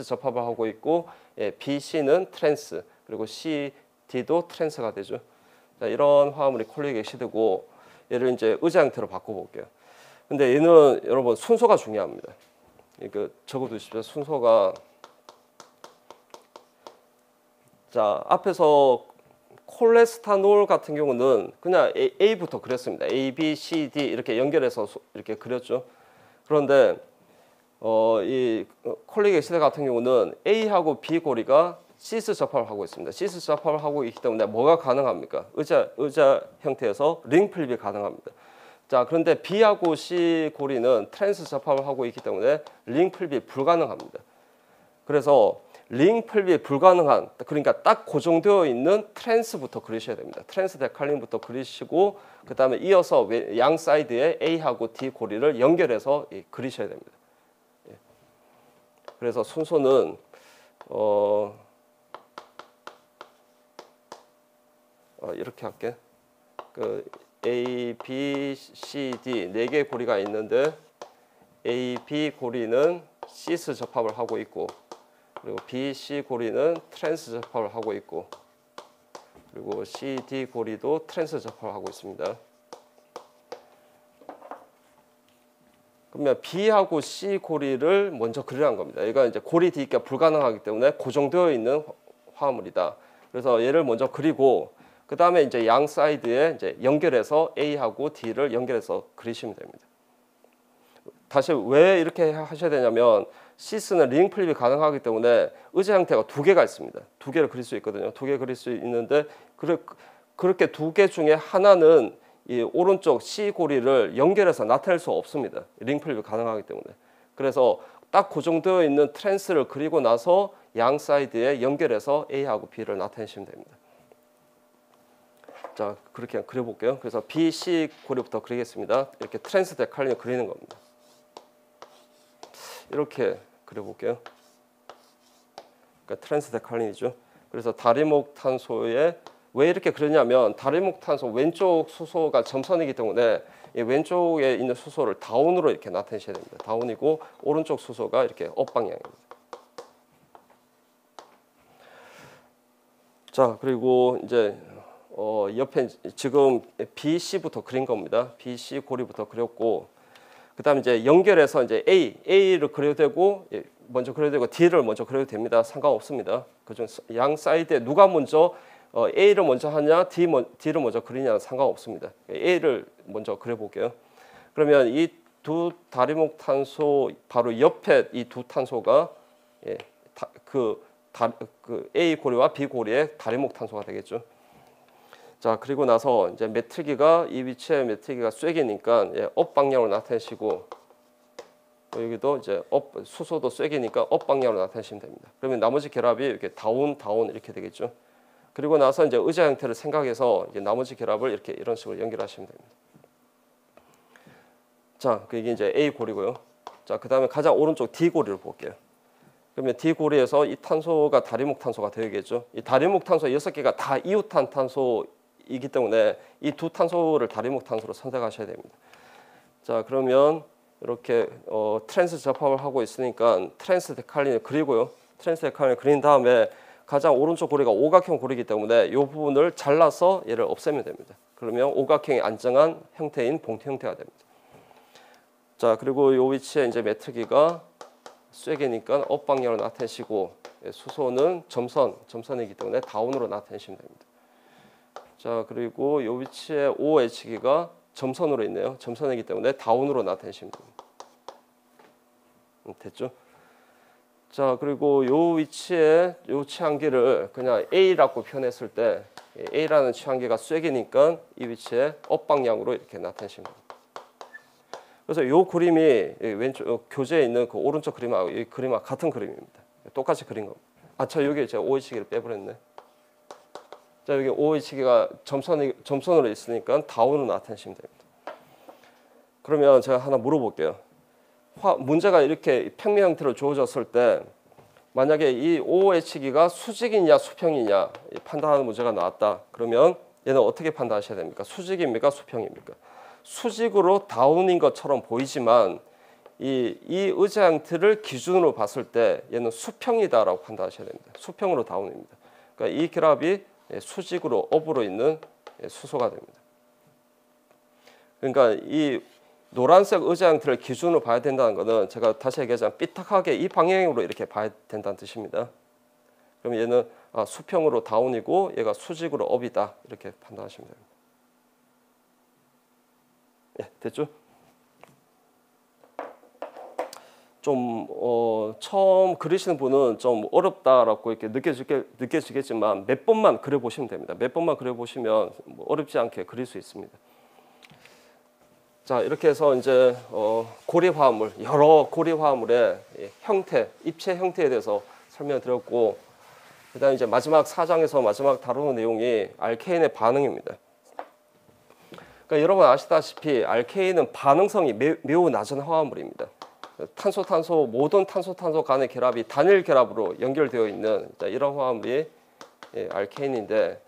접합을 하고 있고 B, C는 트랜스 그리고 C, D도 트랜스가 되죠. 자, 이런 화합물이 콜릭 액시드고 얘를 이제 의자 형태로 바꿔볼게요. 근데 얘는 여러분 순서가 중요합니다. 이거 적어두십시오. 순서가 자 앞에서 콜레스테롤 같은 경우는 그냥 A부터 그렸습니다. A, B, C, D 이렇게 연결해서 이렇게 그렸죠. 그런데 이 콜릭 액시드 같은 경우는 A하고 B 고리가 시스 접합을 하고 있습니다. 시스 접합을 하고 있기 때문에 뭐가 가능합니까? 의자 형태에서 링 플립이 가능합니다. 자 그런데 B하고 C 고리는 트랜스 접합을 하고 있기 때문에 링 플립이 불가능합니다. 그래서 링 플립이 불가능한 그러니까 딱 고정되어 있는 트랜스부터 그리셔야 됩니다. 트랜스 데칼린부터 그리시고 그 다음에 이어서 양 사이드에 A하고 D 고리를 연결해서 그리셔야 됩니다. 그래서 순서는 이렇게 할게. 그 A, B, C, D 4개의 고리가 있는데 A, B 고리는 시스 접합을 하고 있고 그리고 B, C 고리는 트랜스 접합을 하고 있고 그리고 C, D 고리도 트랜스 접합을 하고 있습니다. 그러면 B하고 C 고리를 먼저 그리라는 겁니다. 얘가 이제 고리 뒤집기가 불가능하기 때문에 고정되어 있는 화합물이다. 그래서 얘를 먼저 그리고 그 다음에 이제 양 사이드에 이제 연결해서 A하고 D를 연결해서 그리시면 됩니다. 다시 왜 이렇게 하셔야 되냐면 시스는 링 플립이 가능하기 때문에 의자 형태가 2개가 있습니다. 2개를 그릴 수 있거든요. 2개 그릴 수 있는데 그렇게 2개 중에 하나는 이 오른쪽 C 고리를 연결해서 나타낼 수 없습니다. 링 플립이 가능하기 때문에. 그래서 딱 고정되어 있는 트랜스를 그리고 나서 양 사이드에 연결해서 A하고 B를 나타내시면 됩니다. 자, 그렇게 그려볼게요. 그래서 B, C 고리부터 그리겠습니다. 이렇게 트랜스 데칼린을 그리는 겁니다. 이렇게 그려볼게요. 그러니까 트랜스 데칼린이죠. 그래서 다리목탄소에 왜 이렇게 그러냐면 다리목탄소 왼쪽 수소가 점선이기 때문에 이 왼쪽에 있는 수소를 다운으로 이렇게 나타내셔야 됩니다. 다운이고 오른쪽 수소가 이렇게 업 방향입니다. 자, 그리고 이제 옆에 지금 B, C부터 그린 겁니다. B, C 고리부터 그렸고 그다음 이제 연결해서 이제 A를 그려도 되고 먼저 그려도 되고 D를 먼저 그려도 됩니다. 상관없습니다. 그중 양 사이드에 누가 먼저 A를 먼저 하냐 D를 먼저 그리냐는 상관없습니다. A를 먼저 그려볼게요. 그러면 이 두 다리목탄소 바로 옆에 이 두 탄소가 그 A 고리와 B 고리의 다리목탄소가 되겠죠. 자, 그리고 나서 이제 메뚜기가 이 위치에 메뚜기가 쐐기니까 업 방향으로 나타내시고, 여기도 이제 수소도 쐐기니까 업 방향으로 나타내시면 됩니다. 그러면 나머지 결합이 이렇게 다운 이렇게 되겠죠. 그리고 나서 이제 의자 형태를 생각해서 이제 나머지 결합을 이렇게 이런 식으로 연결하시면 됩니다. 자, 그게 이제 A 고리고요. 자, 그다음에 가장 오른쪽 D 고리를 볼게요. 그러면 D 고리에서 이 탄소가 다리목 탄소가 되겠죠. 이 다리목 탄소 6개가 다 이웃탄 탄소이기 때문에 이 두 탄소를 다리목 탄소로 선택하셔야 됩니다. 자, 그러면 이렇게 트랜스 접합을 하고 있으니까 트랜스 데칼린을 그리고요. 트랜스 데칼린을 그린 다음에 가장 오른쪽 고리가 오각형 고리이기 때문에 이 부분을 잘라서 얘를 없애면 됩니다. 그러면 오각형이 안정한 형태인 봉투 형태가 됩니다. 자, 그리고 이 위치에 이제 메뚜기가 쐐기니까 업 방향으로 나타내시고, 수소는 점선이기 때문에 다운으로 나타내시면 됩니다. 자, 그리고 이 위치에 OH기가 점선으로 있네요. 점선이기 때문에 다운으로 나타내시면 됩니다. 됐죠? 자, 그리고 이 위치에 이 취향기를 그냥 A라고 표현했을 때 A라는 취향기가 쐐기니까 이 위치에 업 방향으로 이렇게 나타내시면 됩니다. 그래서 이 그림이 왼쪽 교재에 있는 그 오른쪽 그림하고 이 그림하고 같은 그림입니다. 똑같이 그린 겁니다. 아, 저 여기 제가 OH기를 빼버렸네. 자, 여기 OH기가 점선으로 있으니까 다운으로 나타내시면 됩니다. 그러면 제가 하나 물어볼게요. 문제가 이렇게 평면 형태로 주어졌을 때 만약에 이 OH기가 수직이냐 수평이냐 판단하는 문제가 나왔다. 그러면 얘는 어떻게 판단하셔야 됩니까? 수직입니까? 수평입니까? 수직으로 다운인 것처럼 보이지만 이 의자 형태를 기준으로 봤을 때 얘는 수평이다라고 판단하셔야 됩니다. 수평으로 다운입니다. 그러니까 이 결합이 수직으로 업으로 있는 수소가 됩니다. 그러니까 이 노란색 의자 형태를 기준으로 봐야 된다는 것은 제가 다시 얘기하자면 삐딱하게 이 방향으로 이렇게 봐야 된다는 뜻입니다. 그럼 얘는 수평으로 다운이고 얘가 수직으로 업이다 이렇게 판단하시면 됩니다. 예, 됐죠? 좀 처음 그리시는 분은 좀 어렵다라고 이렇게 느껴지겠지만 몇 번만 그려보시면 됩니다. 몇 번만 그려보시면 어렵지 않게 그릴 수 있습니다. 자, 이렇게 해서 이제 고리 화합물, 여러 고리 화합물의 형태, 입체 형태에 대해서 설명드렸고, 그다음 이제 마지막 4장에서 마지막 다루는 내용이 알케인의 반응입니다. 그러니까 여러분 아시다시피 알케인은 반응성이 매우 낮은 화합물입니다. 모든 탄소 간의 결합이 단일 결합으로 연결되어 있는 이런 화합물이 알케인인데,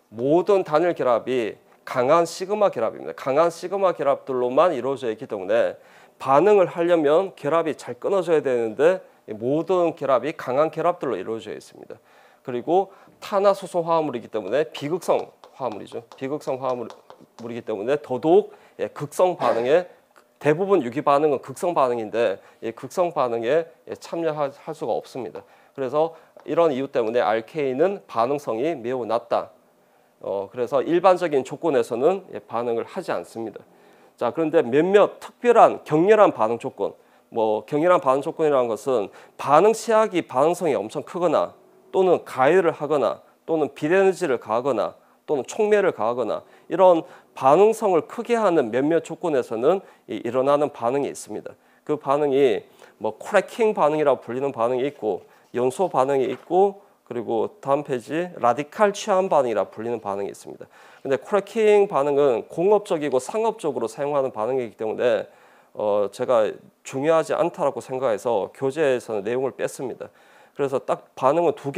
모든 단일 결합이 강한 시그마 결합입니다. 강한 시그마 결합들로만 이루어져 있기 때문에 반응을 하려면 결합이 잘 끊어져야 되는데 모든 결합이 강한 결합들로 이루어져 있습니다. 그리고 탄화수소 화합물이기 때문에 비극성 화합물이죠. 비극성 화합물이기 때문에 더더욱 극성 반응에, 대부분 유기 반응은 극성 반응인데 극성 반응에 참여할 수가 없습니다. 그래서 이런 이유 때문에 알케인은 반응성이 매우 낮다. 그래서 일반적인 조건에서는 반응을 하지 않습니다. 자, 그런데 몇몇 특별한 격렬한 반응 조건, 격렬한 반응 조건이라는 것은 반응 시약이 반응성이 엄청 크거나 또는 가열을 하거나 또는 비에너지를 가하거나 또는 촉매를 가하거나 이런 반응성을 크게 하는 몇몇 조건에서는 일어나는 반응이 있습니다. 그 반응이 크래킹 반응이라고 불리는 반응이 있고 연소 반응이 있고, 그리고 다음 페이지 라디칼 취한 반응이라 불리는 반응이 있습니다. 근데 크래킹 반응은 공업적이고 상업적으로 사용하는 반응이기 때문에 제가 중요하지 않다라고 생각해서 교재에서는 내용을 뺐습니다. 그래서 딱 반응은 두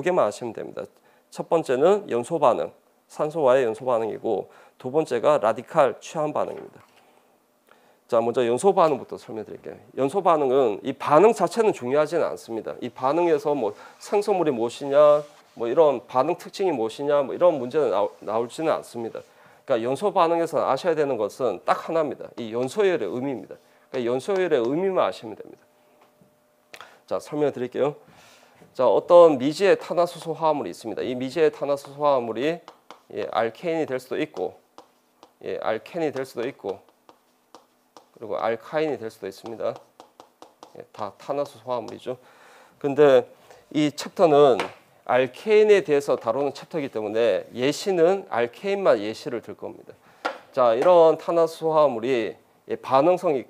개만 아시면 됩니다. 첫 번째는 연소 반응, 산소와의 연소 반응이고, 두 번째가 라디칼 취한 반응입니다. 자, 먼저 연소 반응부터 설명드릴게요. 연소 반응은 이 반응 자체는 중요하지는 않습니다. 이 반응에서 생성물이 무엇이냐, 이런 반응 특징이 무엇이냐, 이런 문제는 나올지는 않습니다. 그러니까 연소 반응에서 아셔야 되는 것은 딱 하나입니다. 이 연소율의 의미입니다. 그러니까 연소율의 의미만 아시면 됩니다. 자, 설명드릴게요. 자, 어떤 미지의 탄화수소 화합물이 있습니다. 이 미지의 탄화수소 화합물이 알케인이 될 수도 있고, 알켄이 될 수도 있고, 그리고 알카인이 될 수도 있습니다. 다 탄화수소 화합물이죠. 근데 이 챕터는 알케인에 대해서 다루는 챕터이기 때문에 예시는 알케인만 예시를 들 겁니다. 자, 이런 탄화수소 화합물이 반응성이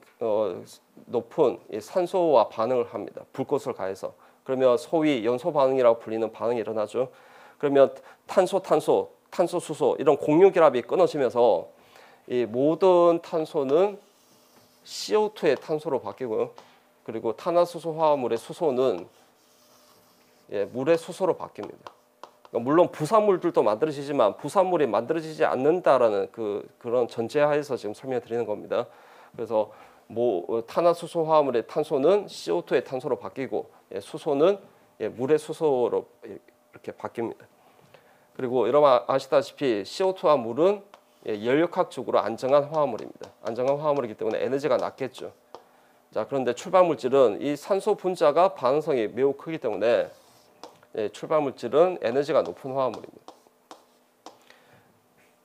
높은 산소와 반응을 합니다. 불꽃을 가해서. 그러면 소위 연소 반응이라고 불리는 반응이 일어나죠. 그러면 탄소, 수소 이런 공유 결합이 끊어지면서 이 모든 탄소는 CO2의 탄소로 바뀌고요. 그리고 탄화수소 화합물의 수소는 물의 수소로 바뀝니다. 그러니까 물론 부산물들도 만들어지지만 부산물이 만들어지지 않는다라는 그런 전제하에서 지금 설명드리는 겁니다. 그래서 탄화수소 화합물의 탄소는 CO2의 탄소로 바뀌고 수소는 물의 수소로 이렇게 바뀝니다. 그리고 여러분 아시다시피 CO2와 물은 연력학적으로 안정한 화합물입니다. 안정한 화합물이기 때문에 에너지가 낮겠죠. 자, 그런데 출발물질은 이 산소 분자가 반응성이 매우 크기 때문에 출발물질은 에너지가 높은 화합물입니다.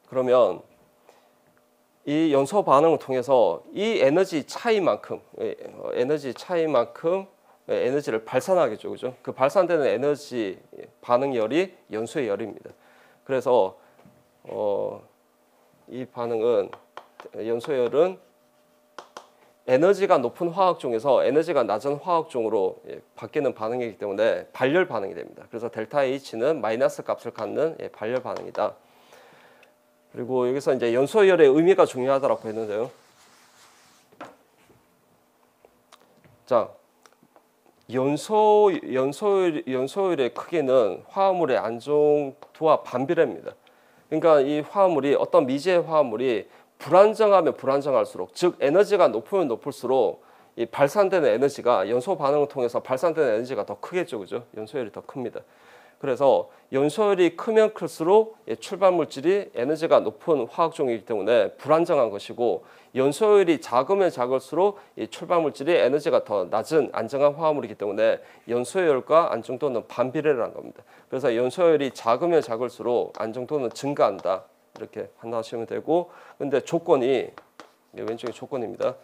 그러면 이 연소 반응을 통해서 이 에너지 차이만큼 에너지를 발산하겠죠, 그죠? 그 발산되는 에너지 반응열이 연소의 열입니다. 그래서 이 반응은 연소열은 에너지가 높은 화학종에서 에너지가 낮은 화학종으로 바뀌는 반응이기 때문에 발열 반응이 됩니다. 그래서 델타 H는 마이너스 값을 갖는 발열 반응이다. 그리고 여기서 이제 연소열의 의미가 중요하다고 했는데요. 자, 연소열의 크기는 화합물의 안정도와 반비례입니다. 그러니까 이 화합물이 어떤 미지의 화합물이 불안정하면 불안정할수록, 즉 에너지가 높으면 높을수록 이 발산되는 에너지가 연소 반응을 통해서 발산되는 에너지가 더 크겠죠, 그죠? 연소열이 더 큽니다. 그래서 연소열이 크면 클수록 출발물질이 에너지가 높은 화학종이기 때문에 불안정한 것이고, 연소열이 작으면 작을수록 이 출발물질이 에너지가 더 낮은 안정한 화합물이기 때문에 연소열과 안정도는 반비례라는 겁니다. 그래서 연소열이 작으면 작을수록 안정도는 증가한다, 이렇게 판단하시면 되고, 근데 조건이 왼쪽에 조건입니다.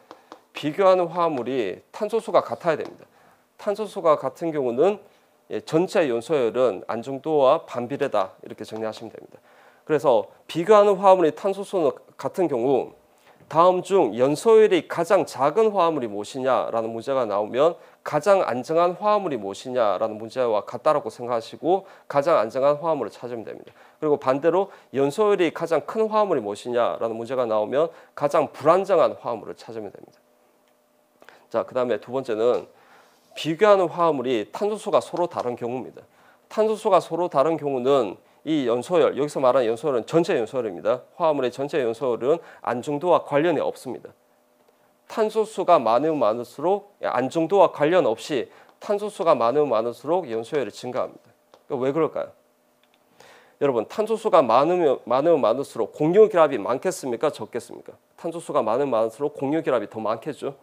비교하는 화합물이 탄소수가 같아야 됩니다. 탄소수가 같은 경우는 전체 연소열은 안정도와 반비례다, 이렇게 정리하시면 됩니다. 그래서 비교하는 화합물이 탄소수는 같은 경우 다음 중 연소열이 가장 작은 화합물이 무엇이냐라는 문제가 나오면 가장 안정한 화합물이 무엇이냐라는 문제와 같다라고 생각하시고 가장 안정한 화합물을 찾으면 됩니다. 그리고 반대로 연소열이 가장 큰 화합물이 무엇이냐라는 문제가 나오면 가장 불안정한 화합물을 찾으면 됩니다. 자, 그 다음에 두 번째는 비교하는 화합물이 탄소수가 서로 다른 경우입니다. 탄소수가 서로 다른 경우는 이 연소열, 여기서 말하는 연소열은 전체 연소열입니다. 화합물의 전체 연소열은 안정도와 관련이 없습니다. 탄소수가 많으면 많을수록 안정도와 관련 없이 탄소수가 많으면 많을수록 연소열이 증가합니다. 그러니까 왜 그럴까요? 여러분, 탄소수가 많으면 많을수록 공유 결합이 많겠습니까? 적겠습니까? 탄소수가 많으면 많을수록 공유 결합이 더 많겠죠.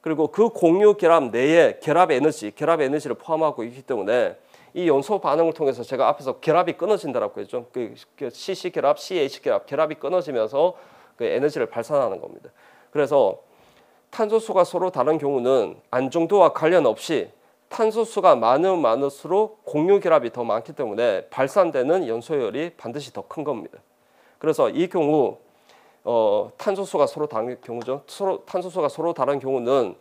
그리고 그 공유 결합 내에 결합 에너지를 포함하고 있기 때문에 이 연소 반응을 통해서 제가 앞에서 결합이 끊어진다라고 했죠. 그 CC 결합, CH 결합이 끊어지면서 그 에너지를 발산하는 겁니다. 그래서 탄소수가 서로 다른 경우는 안정도와 관련 없이 탄소수가 많으면 많을수록 공유 결합이 더 많기 때문에 발산되는 연소열이 반드시 더 큰 겁니다. 그래서 이 경우 탄소수가 서로 다른 경우죠. 탄소수가 서로 다른 경우는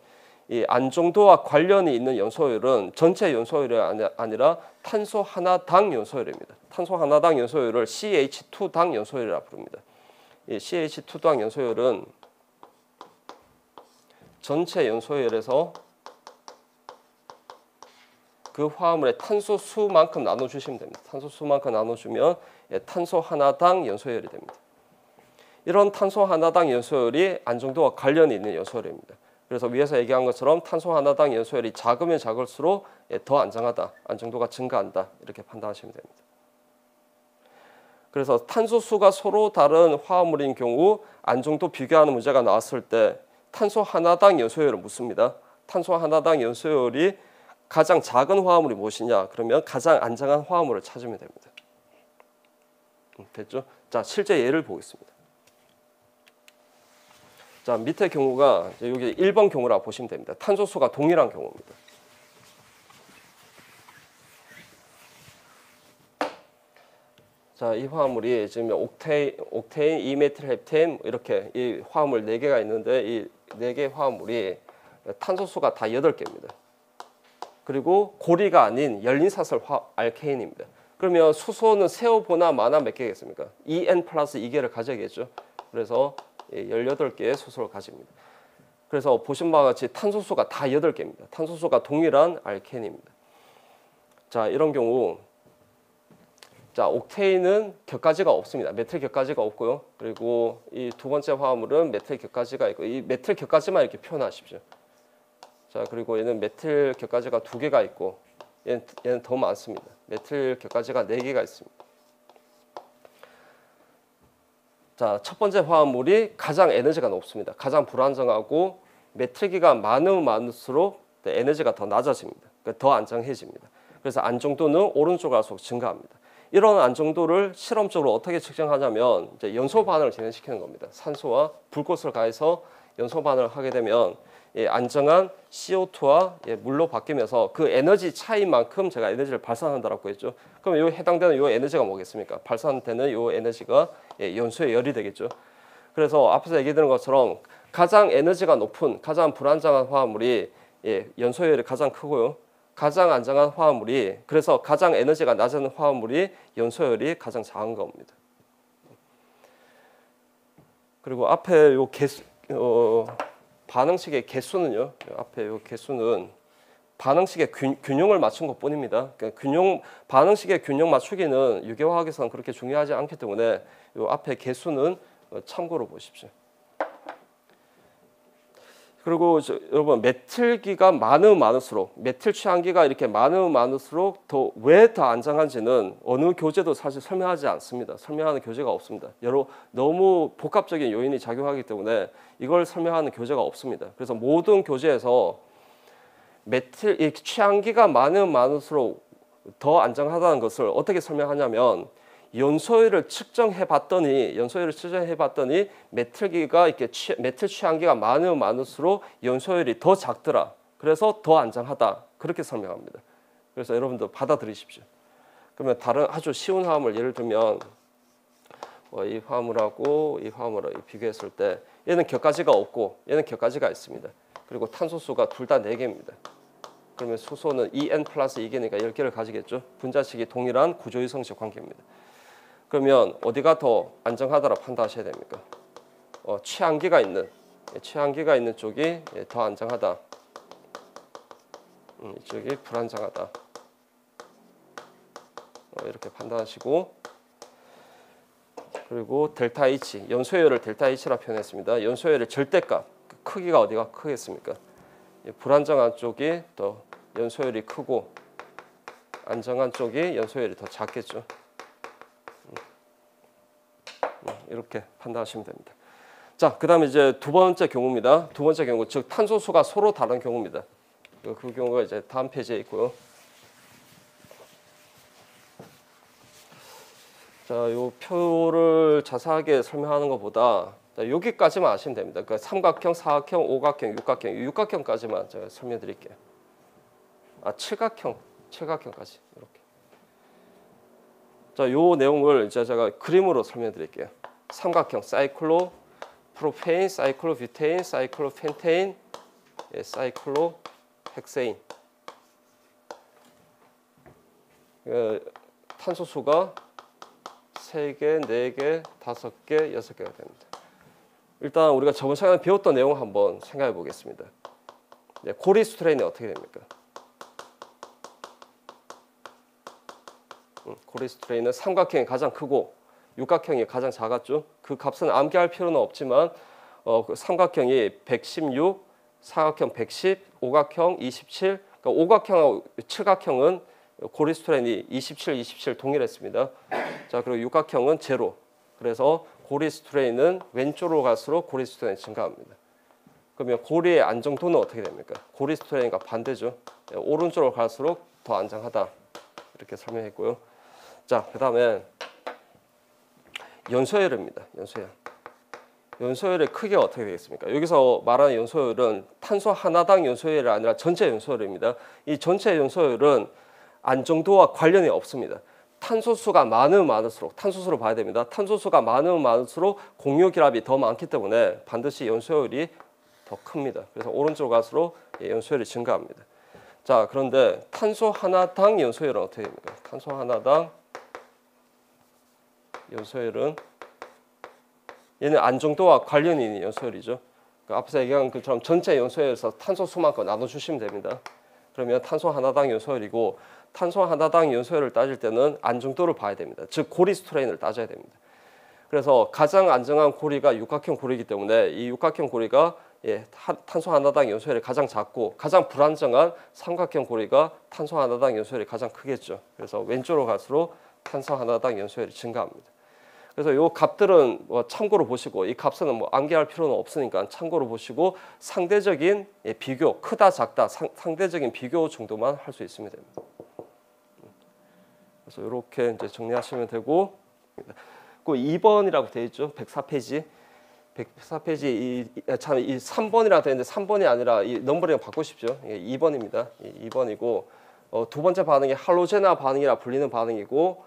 이 안정도와 관련이 있는 연소열은 전체 연소열이 아니라 탄소 하나당 연소열입니다. 탄소 하나당 연소열을 CH2당 연소열이라고 부릅니다. 이 CH2당 연소열은 전체 연소열에서 그 화합물의 탄소 수만큼 나눠주시면 됩니다. 탄소 수만큼 나눠주면 탄소 하나당 연소열이 됩니다. 이런 탄소 하나당 연소열이 안정도와 관련이 있는 연소열입니다. 그래서 위에서 얘기한 것처럼 탄소 하나당 연소열이 작으면 작을수록 더 안정하다, 안정도가 증가한다, 이렇게 판단하시면 됩니다. 그래서 탄소수가 서로 다른 화합물인 경우 안정도 비교하는 문제가 나왔을 때 탄소 하나당 연소열을 묻습니다. 탄소 하나당 연소열이 가장 작은 화합물이 무엇이냐? 그러면 가장 안정한 화합물을 찾으면 됩니다. 됐죠? 자, 실제 예를 보겠습니다. 자, 밑에 경우가 여기 1번 경우라고 보시면 됩니다. 탄소수가 동일한 경우입니다. 자, 이 화합물이 지금 옥테인, 이메틸헵테인 이렇게 이 화합물 4개가 있는데 이 4개 화합물이 탄소수가 다 8개입니다. 그리고 고리가 아닌 열린사슬 알케인입니다. 그러면 수소는 세어보나 마나 몇 개겠습니까? 2n 플러스 2개를 가져야겠죠. 그래서 18개의 수소를 가집니다. 그래서 보신 바와 같이 탄소수가 다 8개입니다. 탄소수가 동일한 알케인입니다. 자, 이런 경우 자, 옥테인은 격가지가 없습니다. 메틸 격가지가 없고요. 그리고 이 두 번째 화합물은 메틸 격가지가 있고 이 메틸 격가지만 이렇게 표현하십시오. 자, 그리고 얘는 메틸 격가지가 2개가 있고 얘는 더 많습니다. 메틸 격가지가 4개가 있습니다. 자, 첫 번째 화합물이 가장 에너지가 높습니다. 가장 불안정하고 메틸기가 많으면 많을수록 에너지가 더 낮아집니다. 그러니까 더 안정해집니다. 그래서 안정도는 오른쪽으로 갈수록 증가합니다. 이런 안정도를 실험적으로 어떻게 측정하냐면 이제 연소 반응을 진행시키는 겁니다. 산소와 불꽃을 가해서 연소 반응을 하게 되면 안정한 CO2와 물로 바뀌면서 그 에너지 차이만큼 제가 에너지를 발산한다라고 했죠. 그럼 요 해당되는 요 에너지가 뭐겠습니까? 발산되는 요 에너지가 연소의 열이 되겠죠. 그래서 앞에서 얘기드린 것처럼 가장 에너지가 높은 가장 불안정한 화합물이 연소열이 가장 크고요. 가장 안정한 화합물이 그래서 가장 에너지가 낮은 화합물이 연소열이 가장 작은 겁니다. 그리고 앞에 요 개수 반응식의 개수는요. 앞에 요 개수는 반응식의 균형을 맞춘 것뿐입니다. 그러니까 반응식의 균형 맞추기는 유기화학에서는 그렇게 중요하지 않기 때문에 요 앞에 개수는 참고로 보십시오. 그리고 여러분 메틸기가 많으면 많을수록 메틸 취한기가 이렇게 많으면 많을수록 왜 더 안정한지는 어느 교재도 사실 설명하지 않습니다. 설명하는 교재가 없습니다. 너무 복합적인 요인이 작용하기 때문에 이걸 설명하는 교재가 없습니다. 그래서 모든 교재에서 이 취한기가 많으면 많을수록 더 안정하다는 것을 어떻게 설명하냐면 연소율을 측정해 봤더니 메틸기가 이렇게 메틸 취한기가 많으면 많을수록 연소율이 더 작더라. 그래서 더 안정하다. 그렇게 설명합니다. 그래서 여러분들 받아들이십시오. 그러면 다른 아주 쉬운 화합물 예를 들면 이 화합물하고 이 화합물을 비교했을 때 얘는 격가지가 없고 얘는 격가지가 있습니다. 그리고 탄소수가 둘 다 4개입니다. 그러면 수소는 2n 플러스 2개니까 10개를 가지겠죠. 분자식이 동일한 구조유성식 관계입니다. 그러면 어디가 더 안정하다라 판단하셔야 됩니까? 취한기가 있는 쪽이 더 안정하다. 이쪽이 불안정하다. 이렇게 판단하시고 그리고 델타 H, 연소율을 델타 H라 표현했습니다. 연소율의 절대값, 크기가 어디가 크겠습니까? 불안정한 쪽이 더 연소율이 크고 안정한 쪽이 연소율이 더 작겠죠. 이렇게 판단하시면 됩니다. 자, 그다음에 이제 두 번째 경우입니다. 두 번째 경우, 즉 탄소수가 서로 다른 경우입니다. 그 경우가 이제 다음 페이지에 있고요. 자, 요 표를 자세하게 설명하는 것보다 여기까지만 아시면 됩니다. 그러니까 삼각형, 사각형, 오각형, 육각형까지만 제가 설명드릴게요. 칠각형까지 이렇게. 자, 요 내용을 이제 제가 그림으로 설명드릴게요. 삼각형 사이클로 프로페인, 사이클로 뷰테인, 사이클로 펜테인, 사이클로 헥세인. 탄소수가 3개, 4개, 5개, 6개가 됩니다. 일단 우리가 저번 시간에 배웠던 내용 한번 생각해 보겠습니다. 고리 스트레인이 어떻게 됩니까? 고리 스트레인은 삼각형이 가장 크고 육각형이 가장 작았죠. 그 값은 암기할 필요는 없지만 삼각형이 116, 사각형 110, 오각형 27. 그러니까 오각형하고 칠각형은 고리 스트레인이 27 동일했습니다. 자, 그리고 육각형은 제로. 그래서 고리 스트레인은 왼쪽으로 갈수록 고리 스트레인이 증가합니다. 그러면 고리의 안정도는 어떻게 됩니까? 고리 스트레인과 반대죠. 오른쪽으로 갈수록 더 안정하다. 이렇게 설명했고요. 자, 그다음에 연소율입니다. 연소율. 연소율의 크기가 어떻게 되겠습니까? 여기서 말하는 연소율은 탄소 하나당 연소율이 아니라 전체 연소율입니다. 이 전체 연소율은 안정도와 관련이 없습니다. 탄소수가 많으면 많을수록 탄소수로 봐야 됩니다. 탄소수가 많으면 많을수록 공유 기압이 더 많기 때문에 반드시 연소율이 더 큽니다. 그래서 오른쪽으로 갈수록 연소율이 증가합니다. 자, 그런데 탄소 하나당 연소율은 어떻게 됩니까? 탄소 하나당 연소율은 얘는 안정도와 관련이 있는 연소율이죠. 앞에서 얘기한 것처럼 전체 연소율에서 탄소 수만큼 나눠주시면 됩니다. 그러면 탄소 하나당 연소율이고 탄소 하나당 연소율을 따질 때는 안정도를 봐야 됩니다. 즉 고리 스트레인을 따져야 됩니다. 그래서 가장 안정한 고리가 육각형 고리이기 때문에 이 육각형 고리가 탄소 하나당 연소율이 가장 작고 가장 불안정한 삼각형 고리가 탄소 하나당 연소율이 가장 크겠죠. 그래서 왼쪽으로 갈수록 탄소 하나당 연소율이 증가합니다. 그래서 이 값들은 참고로 보시고 이 값은 암기할 필요는 없으니까 참고로 보시고 상대적인 비교, 크다 작다 상대적인 비교 정도만 할 수 있으면 됩니다. 그래서 이렇게 이제 정리하시면 되고 그 2번이라고 되어 있죠. 104페이지. 104페이지 이 3번이라고 되어 있는데 3번이 아니라 이 넘버링 바꾸십시오. 2번입니다. 2번이고 두 번째 반응이 할로제나 반응이라 불리는 반응이고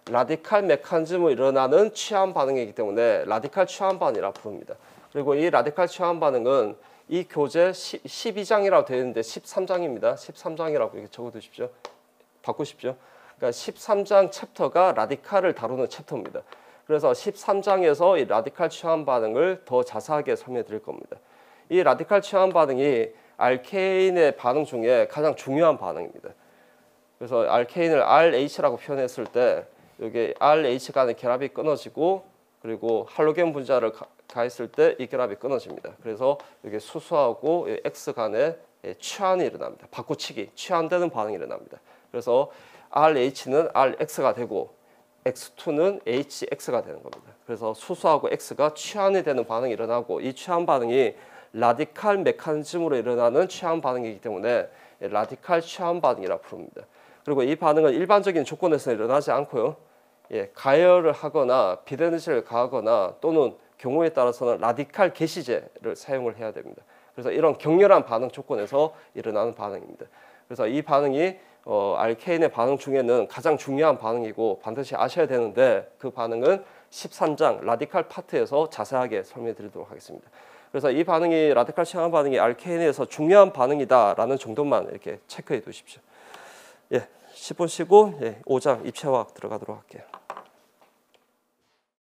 라디칼 메커니즘으로 일어나는 취한 반응이기 때문에 라디칼 취한 반응이라 부릅니다. 그리고 이 라디칼 취한 반응은 이 교재 12장이라고 되어 있는데 13장입니다. 13장이라고 이렇게 적어두십시오. 바꾸십시오. 그러니까 13장 챕터가 라디칼을 다루는 챕터입니다. 그래서 13장에서 이 라디칼 취한 반응을 더 자세하게 설명해 드릴 겁니다. 이 라디칼 취한 반응이 알케인의 반응 중에 가장 중요한 반응입니다. 그래서 알케인을 RH라고 표현했을 때 여기 RH 간의 결합이 끊어지고 그리고 할로겐 분자를 가했을 때 이 결합이 끊어집니다. 그래서 여기 수소하고 X 간의 취한이 일어납니다. 바꾸치기, 취한되는 반응이 일어납니다. 그래서 RH는 RX가 되고 X2는 HX가 되는 겁니다. 그래서 수소하고 X가 취한이 되는 반응이 일어나고 이 취한 반응이 라디칼 메커니즘으로 일어나는 취한 반응이기 때문에 라디칼 취한 반응이라 부릅니다. 그리고 이 반응은 일반적인 조건에서 일어나지 않고요. 가열을 하거나 비데너지를 가하거나 또는 경우에 따라서는 라디칼 게시제를 사용을 해야 됩니다. 그래서 이런 격렬한 반응 조건에서 일어나는 반응입니다. 그래서 이 반응이 알케인의 반응 중에는 가장 중요한 반응이고 반드시 아셔야 되는데 그 반응은 13장 라디칼 파트에서 자세하게 설명해 드리도록 하겠습니다. 그래서 이 반응이 라디칼 취한 반응이 알케인에서 중요한 반응이다라는 정도만 이렇게 체크해 두십시오. 10분 쉬고 5장 입체화학 들어가도록 할게요.